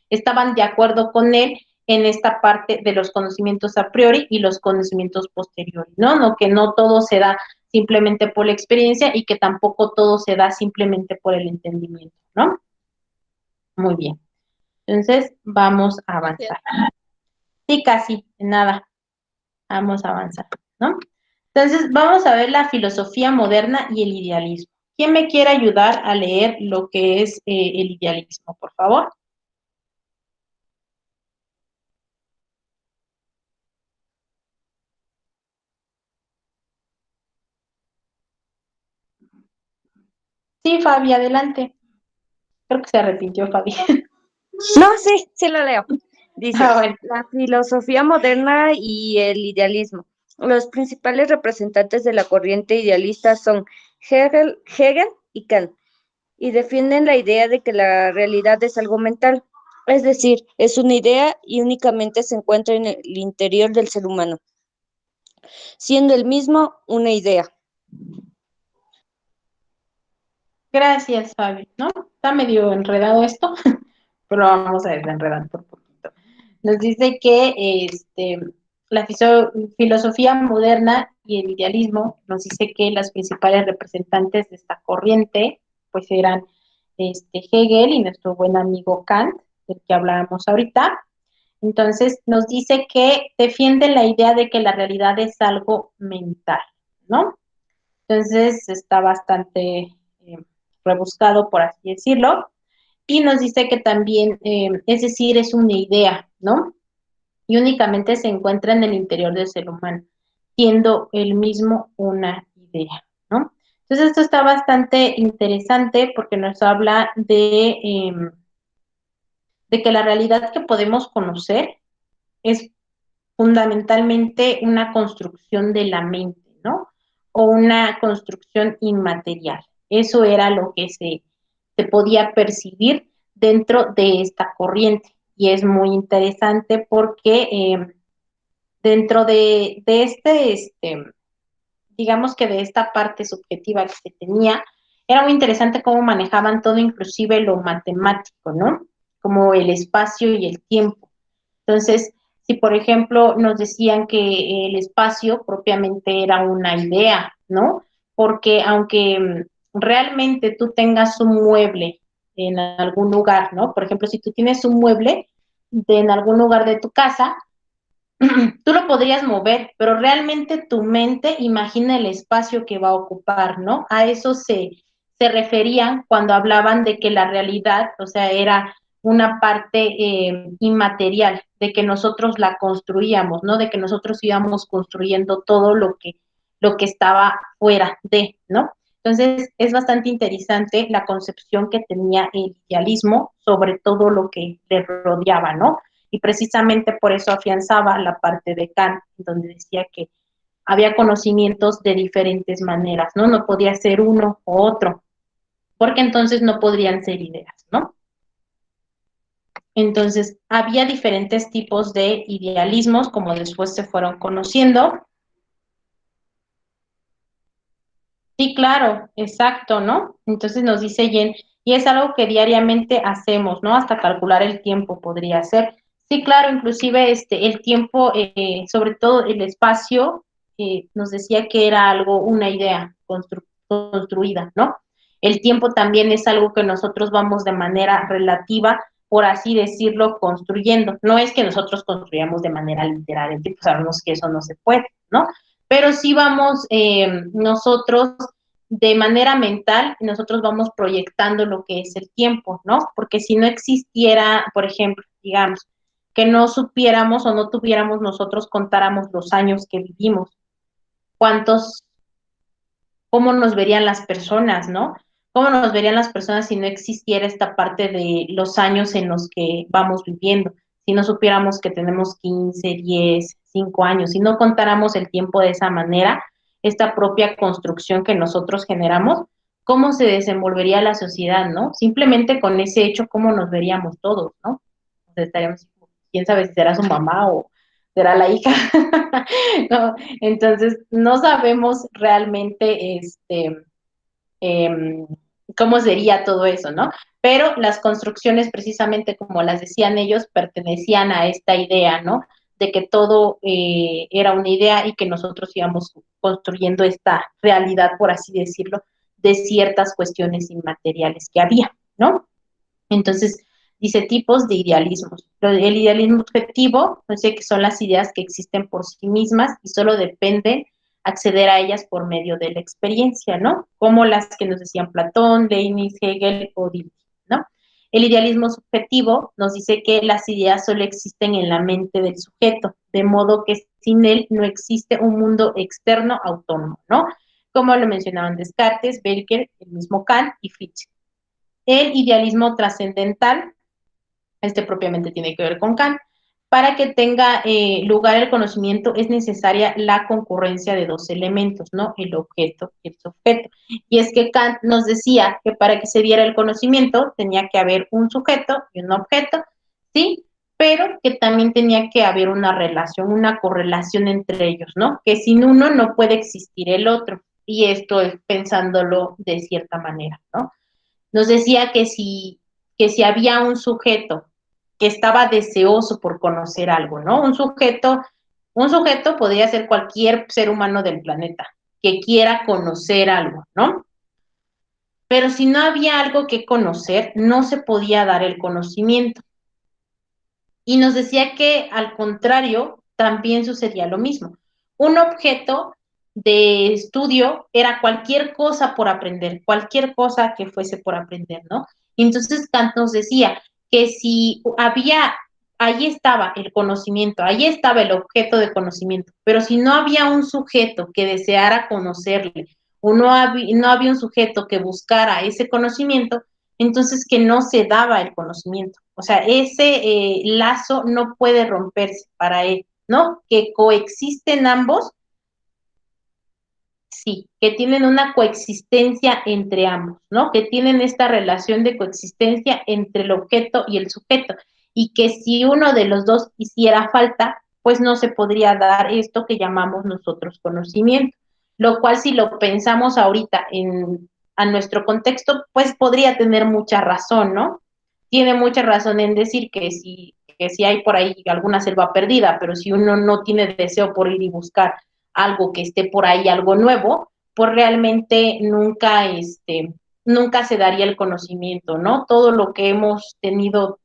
estaban de acuerdo con él en esta parte de los conocimientos a priori y los conocimientos posteriores, ¿no? No, que no todo se da simplemente por la experiencia y que tampoco todo se da simplemente por el entendimiento, ¿no? Muy bien. Entonces, vamos a avanzar. Sí, casi, nada. Vamos a avanzar, ¿no? Entonces, vamos a ver la filosofía moderna y el idealismo. ¿Quién me quiere ayudar a leer lo que es el idealismo, por favor? Sí, Fabi, adelante. Creo que se arrepintió, Fabi. No, sí lo leo. Dice, Bueno. la filosofía moderna y el idealismo. Los principales representantes de la corriente idealista son Hegel y Kant, y defienden la idea de que la realidad es algo mental, es decir, es una idea y únicamente se encuentra en el interior del ser humano, siendo el mismo una idea. Gracias, Fabi, ¿no? Está medio enredado esto, pero vamos a desenredar por poquito. Nos dice que la filosofía moderna y el idealismo, nos dice que las principales representantes de esta corriente pues eran Hegel y nuestro buen amigo Kant, del que hablábamos ahorita. Entonces nos dice que defiende la idea de que la realidad es algo mental, ¿no? Entonces está bastante rebuscado, por así decirlo, y nos dice que también, es decir, es una idea, ¿no? Y únicamente se encuentra en el interior del ser humano, siendo el mismo una idea, ¿no? Entonces esto está bastante interesante porque nos habla de que la realidad que podemos conocer es fundamentalmente una construcción de la mente, ¿no? O una construcción inmaterial. Eso era lo que se podía percibir dentro de esta corriente. Y es muy interesante porque dentro de digamos que de esta parte subjetiva que se tenía, era muy interesante cómo manejaban todo, inclusive lo matemático, ¿no? Como el espacio y el tiempo. Entonces, si por ejemplo nos decían que el espacio propiamente era una idea, ¿no? Porque aunque realmente tú tengas un mueble en algún lugar, ¿no? Por ejemplo, si tú tienes un mueble en algún lugar de tu casa, tú lo podrías mover, pero realmente tu mente imagina el espacio que va a ocupar, ¿no? A eso se referían cuando hablaban de que la realidad, o sea, era una parte inmaterial, de que nosotros la construíamos, ¿no? De que nosotros íbamos construyendo todo lo que estaba fuera de, ¿no? Entonces, es bastante interesante la concepción que tenía el idealismo sobre todo lo que le rodeaba, ¿no? Y precisamente por eso afianzaba la parte de Kant, donde decía que había conocimientos de diferentes maneras, ¿no? No podía ser uno o otro, porque entonces no podrían ser ideas, ¿no? Entonces, había diferentes tipos de idealismos, como después se fueron conociendo. Sí, claro, exacto, ¿no? Entonces nos dice Jen, y es algo que diariamente hacemos, ¿no? Hasta calcular el tiempo podría ser. Sí, claro, inclusive el tiempo, sobre todo el espacio, nos decía que era algo, una idea construida, ¿no? El tiempo también es algo que nosotros vamos de manera relativa, por así decirlo, construyendo. No es que nosotros construyamos de manera literal, el tiempo sabemos que eso no se puede, ¿no? Pero sí vamos nosotros de manera mental, nosotros vamos proyectando lo que es el tiempo, ¿no? Porque si no existiera, por ejemplo, digamos, que no supiéramos o no tuviéramos nosotros, contáramos los años que vivimos, cuántos, cómo nos verían las personas, ¿no? ¿Cómo nos verían las personas si no existiera esta parte de los años en los que vamos viviendo? Si no supiéramos que tenemos 15, 10, 5 años, si no contáramos el tiempo de esa manera, esta propia construcción que nosotros generamos, ¿cómo se desenvolvería la sociedad, no? Simplemente con ese hecho, ¿cómo nos veríamos todos, no? O sea, estaríamos, quién sabe si será su mamá o será la hija. No, entonces, no sabemos realmente cómo sería todo eso, ¿no? Pero las construcciones, precisamente como las decían ellos, pertenecían a esta idea, ¿no? De que todo era una idea y que nosotros íbamos construyendo esta realidad, por así decirlo, de ciertas cuestiones inmateriales que había, ¿no? Entonces, dice tipos de idealismos. El idealismo objetivo, no sé, que son las ideas que existen por sí mismas y solo dependen acceder a ellas por medio de la experiencia, ¿no? Como las que nos decían Platón, Leibniz, Hegel o Dilthey, ¿no? El idealismo subjetivo nos dice que las ideas solo existen en la mente del sujeto, de modo que sin él no existe un mundo externo autónomo, ¿no? Como lo mencionaban Descartes, Berger, el mismo Kant y Fichte. El idealismo trascendental, propiamente tiene que ver con Kant. Para que tenga lugar el conocimiento es necesaria la concurrencia de dos elementos, ¿no? El objeto y el sujeto. Y es que Kant nos decía que para que se diera el conocimiento tenía que haber un sujeto y un objeto, ¿sí? Pero que también tenía que haber una relación, una correlación entre ellos, ¿no? Que sin uno no puede existir el otro. Y esto es pensándolo de cierta manera, ¿no? Nos decía que si había un sujeto que estaba deseoso por conocer algo, ¿no? Un sujeto podría ser cualquier ser humano del planeta que quiera conocer algo, ¿no? Pero si no había algo que conocer, no se podía dar el conocimiento. Y nos decía que al contrario, también sucedía lo mismo. Un objeto de estudio era cualquier cosa por aprender, cualquier cosa que fuese por aprender, ¿no? Y entonces Kant nos decía que si había, ahí estaba el conocimiento, ahí estaba el objeto de conocimiento, pero si no había un sujeto que deseara conocerle, o no había un sujeto que buscara ese conocimiento, entonces que no se daba el conocimiento. O sea, ese lazo no puede romperse para él, ¿no? Que coexisten ambos, sí, que tienen una coexistencia entre ambos, ¿no? Que tienen esta relación de coexistencia entre el objeto y el sujeto, y que si uno de los dos hiciera falta, pues no se podría dar esto que llamamos nosotros conocimiento, lo cual si lo pensamos ahorita a nuestro contexto, pues podría tener mucha razón, ¿no? Tiene mucha razón en decir que si hay por ahí alguna selva perdida, pero si uno no tiene deseo por ir y buscar algo que esté por ahí, algo nuevo, pues realmente nunca se daría el conocimiento, ¿no? Todo lo que hemos tenido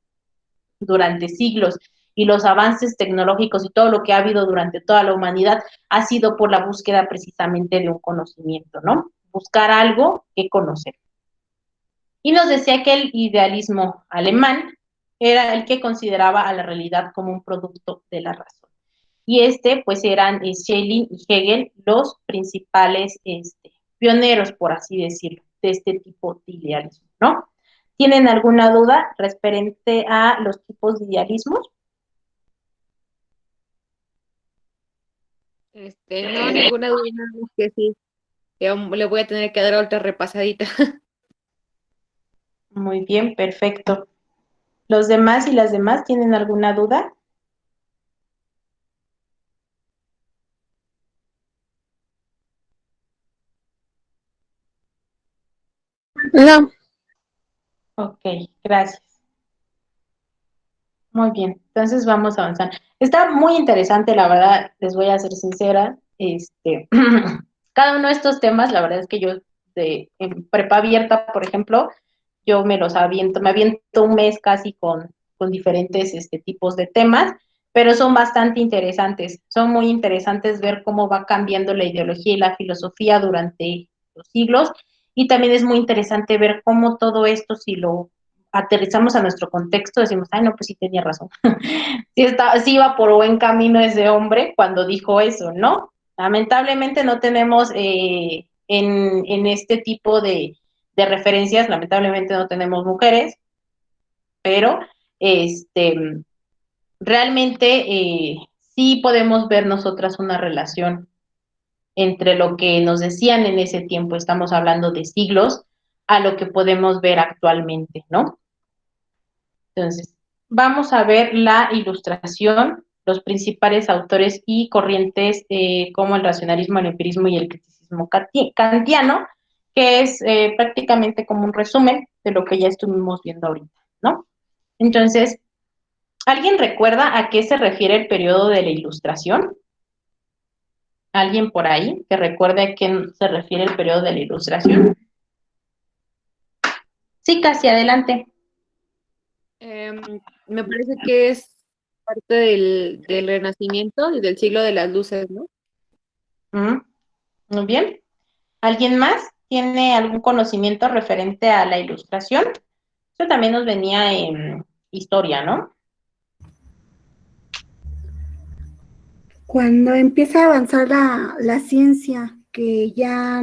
durante siglos y los avances tecnológicos y todo lo que ha habido durante toda la humanidad ha sido por la búsqueda precisamente de un conocimiento, ¿no? Buscar algo que conocer. Y nos decía que el idealismo alemán era el que consideraba a la realidad como un producto de la razón. Y pues eran Schelling y Hegel los principales pioneros, por así decirlo, de este tipo de idealismo, ¿no? ¿Tienen alguna duda referente a los tipos de idealismos? No, ninguna duda, nada más que sí. Le voy a tener que dar otra repasadita. Muy bien, perfecto. ¿Los demás y las demás tienen alguna duda? No. Ok, gracias. Muy bien, entonces vamos a avanzar. Está muy interesante, la verdad, les voy a ser sincera. Cada uno de estos temas, la verdad es que yo en prepa abierta, por ejemplo, yo me aviento un mes casi con diferentes tipos de temas, pero son bastante interesantes. Son muy interesantes ver cómo va cambiando la ideología y la filosofía durante los siglos, y también es muy interesante ver cómo todo esto, si lo aterrizamos a nuestro contexto, decimos, ay, no, pues sí tenía razón. Sí iba por buen camino ese hombre cuando dijo eso, ¿no? Lamentablemente no tenemos en este tipo de referencias, lamentablemente no tenemos mujeres, pero realmente sí podemos ver nosotras una relación entre lo que nos decían en ese tiempo, estamos hablando de siglos, a lo que podemos ver actualmente, ¿no? Entonces, vamos a ver la ilustración, los principales autores y corrientes como el racionalismo, el empirismo y el criticismo kantiano, que es prácticamente como un resumen de lo que ya estuvimos viendo ahorita, ¿no? Entonces, ¿alguien recuerda a qué se refiere el periodo de la ilustración? ¿Alguien por ahí que recuerde a qué se refiere el periodo de la ilustración? Sí, casi adelante. Me parece que es parte del Renacimiento y del siglo de las luces, ¿no? Muy bien. ¿Alguien más tiene algún conocimiento referente a la ilustración? Eso también nos venía en historia, ¿no? Cuando empieza a avanzar la ciencia, que ya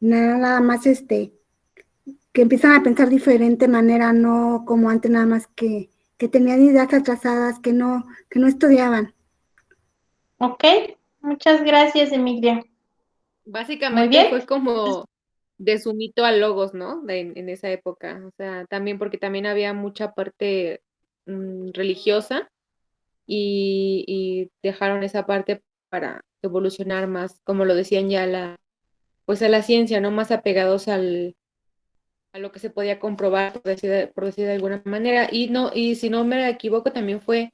nada más que empiezan a pensar diferente manera, no como antes nada más que tenían ideas atrasadas, que no estudiaban. Ok, muchas gracias, Emilia. Muy Básicamente bien. fue como de su mito a logos, ¿no? En esa época. O sea, también porque también había mucha parte religiosa y dejaron esa parte para evolucionar más, como lo decían ya pues a la ciencia, ¿no? Más apegados a lo que se podía comprobar, por decir de alguna manera. Y si no me equivoco, también fue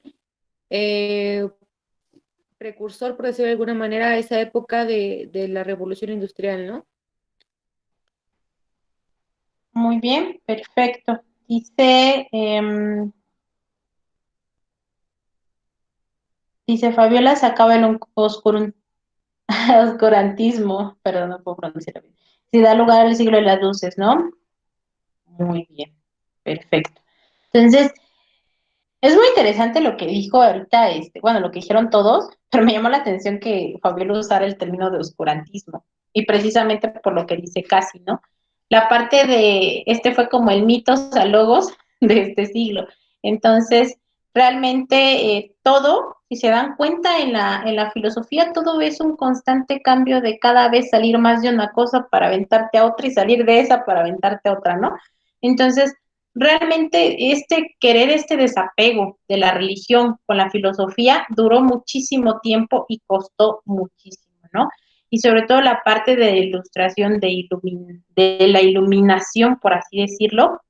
precursor, por decir de alguna manera, a esa época de la revolución industrial, ¿no? Muy bien, perfecto. Dice, dice Fabiola, se acaba el oscurantismo, perdón, no puedo pronunciarlo bien. Si da lugar al siglo de las luces, ¿no? Muy bien, perfecto. Entonces, es muy interesante lo que dijo ahorita, bueno, lo que dijeron todos, pero me llamó la atención que Fabiola usara el término de oscurantismo, y precisamente por lo que dice Casi, ¿no? La parte de, fue como el mitos a logos de este siglo. Entonces, realmente todo, si se dan cuenta en la filosofía, todo es un constante cambio de cada vez salir más de una cosa para aventarte a otra y salir de esa para aventarte a otra, ¿no? Entonces, realmente este desapego de la religión con la filosofía duró muchísimo tiempo y costó muchísimo, ¿no? Y sobre todo la parte de ilustración, de la iluminación, por así decirlo,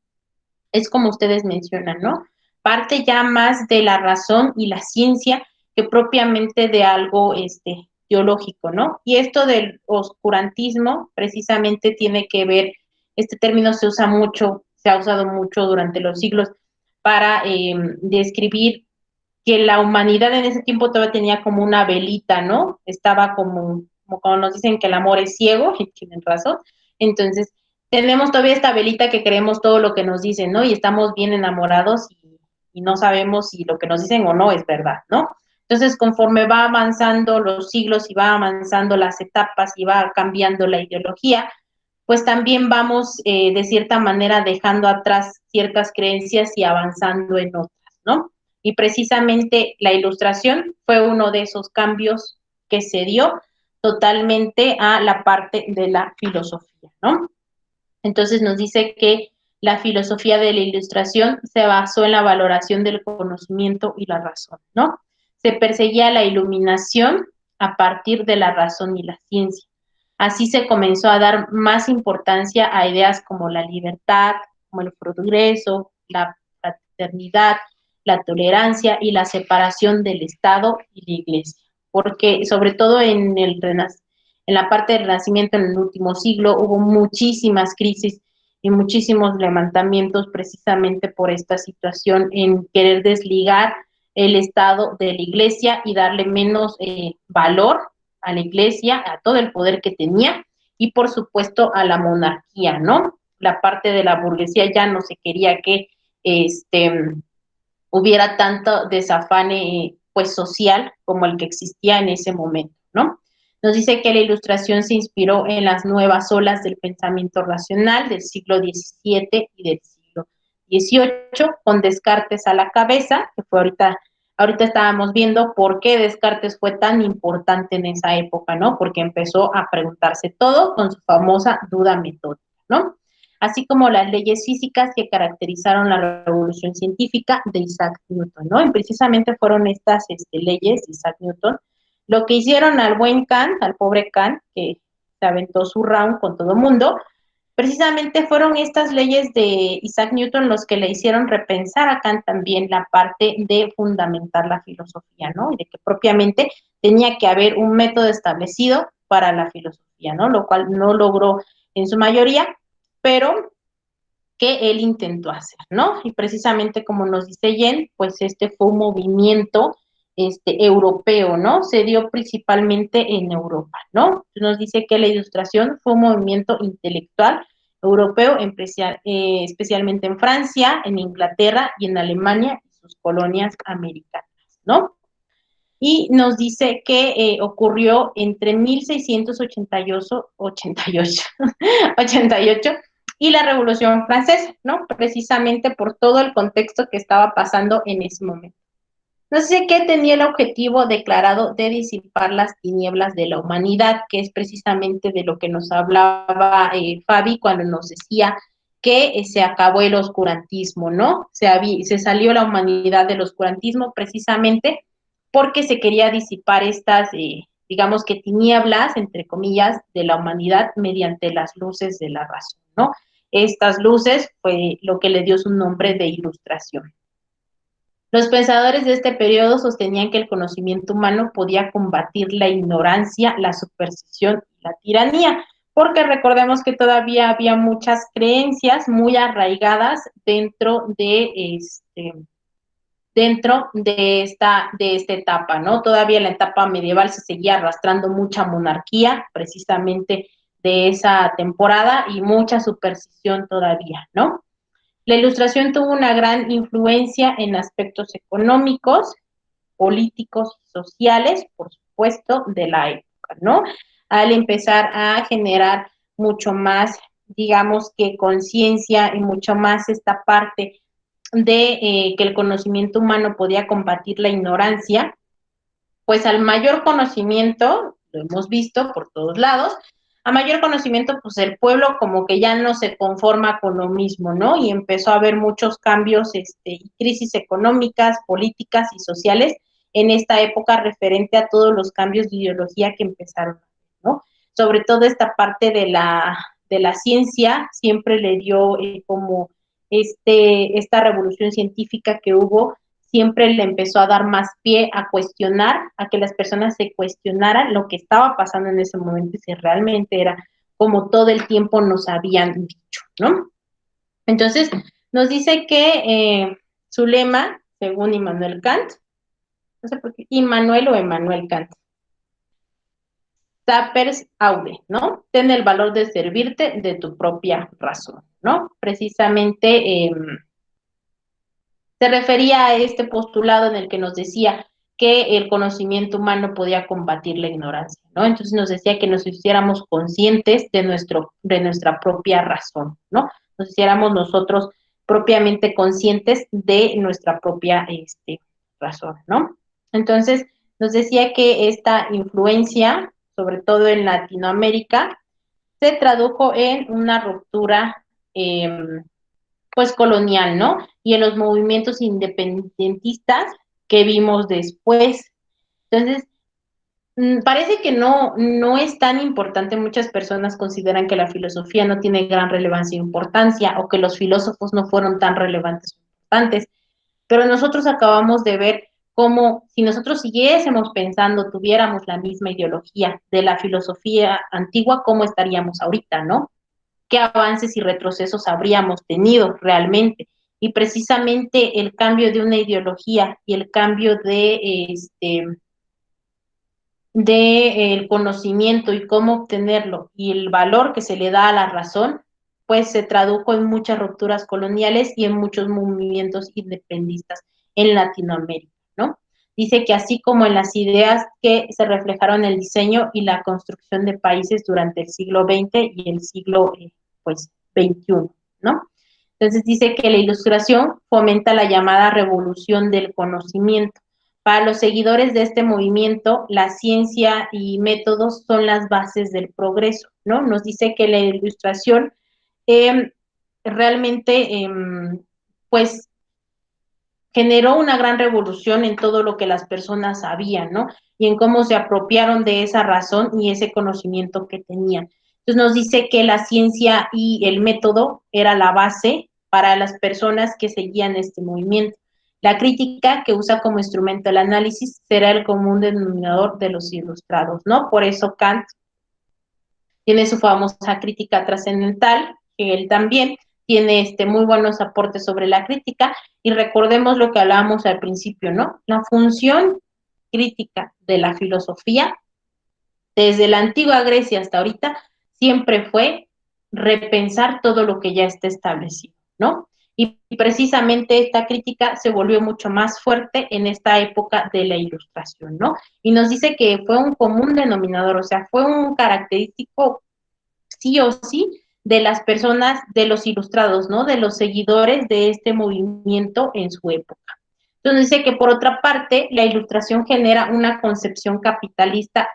es como ustedes mencionan, ¿no? Parte ya más de la razón y la ciencia que propiamente de algo teológico, ¿no? Y esto del oscurantismo precisamente tiene que ver, este término se usa mucho, se ha usado mucho durante los siglos para describir que la humanidad en ese tiempo todavía tenía como una velita, ¿no? Estaba como cuando nos dicen que el amor es ciego, y tienen razón. Entonces, tenemos todavía esta velita que creemos todo lo que nos dicen, ¿no? Y estamos bien enamorados y no sabemos si lo que nos dicen o no es verdad, ¿no? Entonces, conforme va avanzando los siglos y va avanzando las etapas y va cambiando la ideología, pues también vamos de cierta manera dejando atrás ciertas creencias y avanzando en otras, ¿no? Y precisamente la ilustración fue uno de esos cambios que se dio totalmente a la parte de la filosofía, ¿no? Entonces nos dice que la filosofía de la ilustración se basó en la valoración del conocimiento y la razón, ¿no? Se perseguía la iluminación a partir de la razón y la ciencia. Así se comenzó a dar más importancia a ideas como la libertad, como el progreso, la fraternidad, la tolerancia y la separación del Estado y la Iglesia. Porque sobre todo en la parte del Renacimiento, en el último siglo, hubo muchísimas crisis y muchísimos levantamientos precisamente por esta situación en querer desligar el Estado de la Iglesia y darle menos valor a la Iglesia, a todo el poder que tenía y por supuesto a la monarquía, ¿no? La parte de la burguesía ya no se quería que hubiera tanto desafane pues social como el que existía en ese momento, ¿no? Nos dice que la ilustración se inspiró en las nuevas olas del pensamiento racional del siglo XVII y del siglo XVIII, con Descartes a la cabeza, que fue ahorita estábamos viendo por qué Descartes fue tan importante en esa época, ¿no? Porque empezó a preguntarse todo con su famosa duda metódica, ¿no? Así como las leyes físicas que caracterizaron la revolución científica de Isaac Newton, ¿no? Y precisamente fueron estas leyes de Isaac Newton lo que hicieron al buen Kant, al pobre Kant, que se aventó su round con todo el mundo, precisamente fueron estas leyes de Isaac Newton los que le hicieron repensar a Kant también la parte de fundamentar la filosofía, ¿no? Y de que propiamente tenía que haber un método establecido para la filosofía, ¿no? Lo cual no logró en su mayoría, pero que él intentó hacer, ¿no? Y precisamente como nos dice Jen, pues fue un movimiento europeo, ¿no? Se dio principalmente en Europa, ¿no? Nos dice que la ilustración fue un movimiento intelectual europeo, especialmente en Francia, en Inglaterra y en Alemania y sus colonias americanas, ¿no? Y nos dice que ocurrió entre 1688 88 y la Revolución Francesa, ¿no? Precisamente por todo el contexto que estaba pasando en ese momento. No sé qué tenía el objetivo declarado de disipar las tinieblas de la humanidad, que es precisamente de lo que nos hablaba Fabi cuando nos decía que se acabó el oscurantismo, ¿no? Se salió la humanidad del oscurantismo precisamente porque se quería disipar estas, digamos que tinieblas, entre comillas, de la humanidad mediante las luces de la razón, ¿no? estas luces fue lo que le dio su nombre de Ilustración. Los pensadores de este periodo sostenían que el conocimiento humano podía combatir la ignorancia, la superstición y la tiranía, porque recordemos que todavía había muchas creencias muy arraigadas dentro de esta etapa, ¿no? Todavía en la etapa medieval se seguía arrastrando mucha monarquía, precisamente de esa temporada, y mucha superstición todavía, ¿no? La Ilustración tuvo una gran influencia en aspectos económicos, políticos y sociales, por supuesto, de la época, ¿no? Al empezar a generar mucho más, digamos que conciencia y mucho más esta parte de que el conocimiento humano podía combatir la ignorancia, pues al mayor conocimiento, lo hemos visto por todos lados, a mayor conocimiento, pues el pueblo como que ya no se conforma con lo mismo, ¿no? Y empezó a haber muchos cambios y crisis económicas, políticas y sociales en esta época referente a todos los cambios de ideología que empezaron, ¿no? Sobre todo esta parte de la ciencia siempre le dio como esta revolución científica que hubo, siempre le empezó a dar más pie a cuestionar, a que las personas se cuestionaran lo que estaba pasando en ese momento y si realmente era como todo el tiempo nos habían dicho, ¿no? Entonces, nos dice que su lema, según Immanuel Kant, no sé por qué, Immanuel o Emmanuel Kant, Sapers aude, ¿no? Ten el valor de servirte de tu propia razón, ¿no? Precisamente se refería a este postulado en el que nos decía que el conocimiento humano podía combatir la ignorancia, ¿no? Entonces nos decía que nos hiciéramos conscientes de nuestra propia razón, ¿no? Nos hiciéramos nosotros propiamente conscientes de nuestra propia razón, ¿no? Entonces nos decía que esta influencia, sobre todo en Latinoamérica, se tradujo en una ruptura pues colonial, ¿no? Y en los movimientos independentistas que vimos después. Entonces, parece que no es tan importante, muchas personas consideran que la filosofía no tiene gran relevancia e importancia, o que los filósofos no fueron tan relevantes o importantes, pero nosotros acabamos de ver cómo si nosotros siguiésemos pensando, tuviéramos la misma ideología de la filosofía antigua, ¿cómo estaríamos ahorita, no? ¿Qué avances y retrocesos habríamos tenido realmente? Y precisamente el cambio de una ideología y el cambio el conocimiento y cómo obtenerlo y el valor que se le da a la razón, pues se tradujo en muchas rupturas coloniales y en muchos movimientos independistas en Latinoamérica, ¿no? Dice que así como en las ideas que se reflejaron en el diseño y la construcción de países durante el siglo XX y el siglo pues XXI, ¿no? Entonces dice que la Ilustración fomenta la llamada revolución del conocimiento. Para los seguidores de este movimiento, la ciencia y métodos son las bases del progreso, ¿no? Nos dice que la Ilustración realmente, pues, generó una gran revolución en todo lo que las personas sabían, ¿no? Y en cómo se apropiaron de esa razón y ese conocimiento que tenían. Entonces nos dice que la ciencia y el método era la base para las personas que seguían este movimiento. La crítica, que usa como instrumento el análisis, será el común denominador de los ilustrados, ¿no? Por eso Kant tiene su famosa crítica trascendental, que él también tiene muy buenos aportes sobre la crítica, y recordemos lo que hablábamos al principio, ¿no? La función crítica de la filosofía, desde la antigua Grecia hasta ahorita, siempre fue repensar todo lo que ya está establecido, ¿no? Y precisamente esta crítica se volvió mucho más fuerte en esta época de la Ilustración, ¿no? Y nos dice que fue un común denominador, o sea, fue un característico sí o sí de las personas, de los ilustrados, ¿no? De los seguidores de este movimiento en su época. Entonces dice que por otra parte, la Ilustración genera una concepción capitalista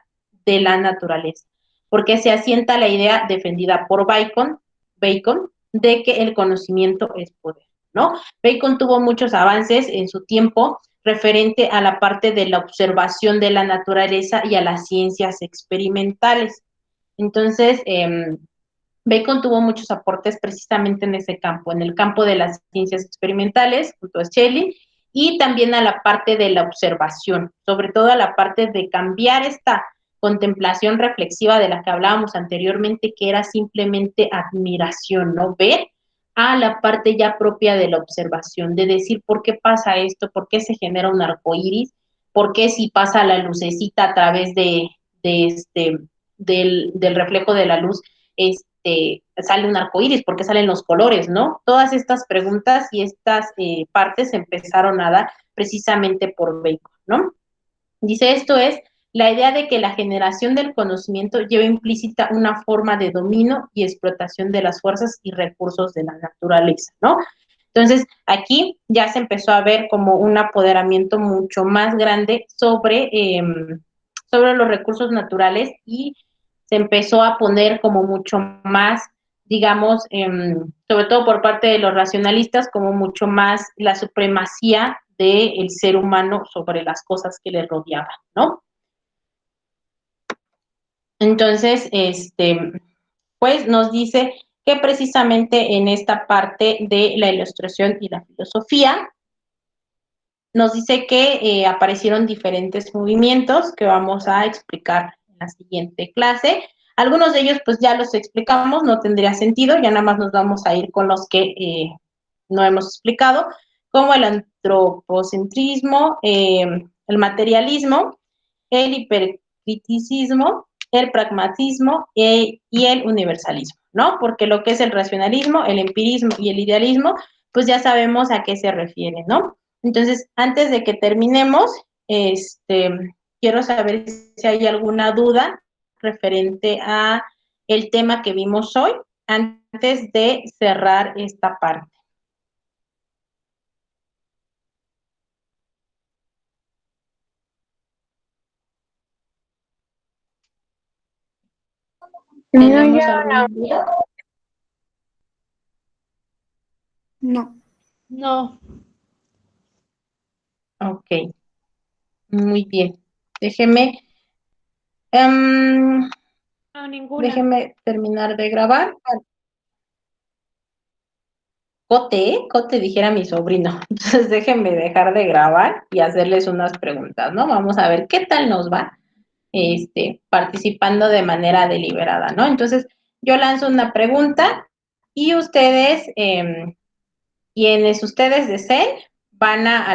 de la naturaleza, porque se asienta la idea defendida por Bacon de que el conocimiento es poder, ¿no? Bacon tuvo muchos avances en su tiempo referente a la parte de la observación de la naturaleza y a las ciencias experimentales. Entonces, Bacon tuvo muchos aportes precisamente en ese campo, en el campo de las ciencias experimentales, junto a Shelley, y también a la parte de la observación, sobre todo a la parte de cambiar esta contemplación reflexiva de la que hablábamos anteriormente, que era simplemente admiración, ¿no? Ver a la parte ya propia de la observación, de decir por qué pasa esto, por qué se genera un arco iris, por qué si pasa la lucecita a través del reflejo de la luz, sale un arco iris, por qué salen los colores, ¿no? Todas estas preguntas y estas partes se empezaron a dar precisamente por Bacon, ¿no? Dice, esto es la idea de que la generación del conocimiento lleva implícita una forma de dominio y explotación de las fuerzas y recursos de la naturaleza, ¿no? Entonces, aquí ya se empezó a ver como un apoderamiento mucho más grande sobre los recursos naturales y se empezó a poner como mucho más, digamos, sobre todo por parte de los racionalistas, como mucho más la supremacía del ser humano sobre las cosas que le rodeaban, ¿no? Entonces, pues nos dice que precisamente en esta parte de la ilustración y la filosofía, nos dice que aparecieron diferentes movimientos que vamos a explicar en la siguiente clase. Algunos de ellos pues ya los explicamos, no tendría sentido, ya nada más nos vamos a ir con los que no hemos explicado, como el antropocentrismo, el materialismo, el hipercriticismo, el pragmatismo y el universalismo, ¿no? Porque lo que es el racionalismo, el empirismo y el idealismo, pues ya sabemos a qué se refiere, ¿no? Entonces, antes de que terminemos, quiero saber si hay alguna duda referente a el tema que vimos hoy, antes de cerrar esta parte. ¿Tenemos alguna duda? No. No. Ok, muy bien. Déjeme No, ninguna. déjeme terminar de grabar. Cote, dijera mi sobrino. Entonces déjenme dejar de grabar y hacerles unas preguntas, ¿no? Vamos a ver qué tal nos va participando de manera deliberada, ¿no? Entonces, yo lanzo una pregunta y ustedes, quienes ustedes deseen, van a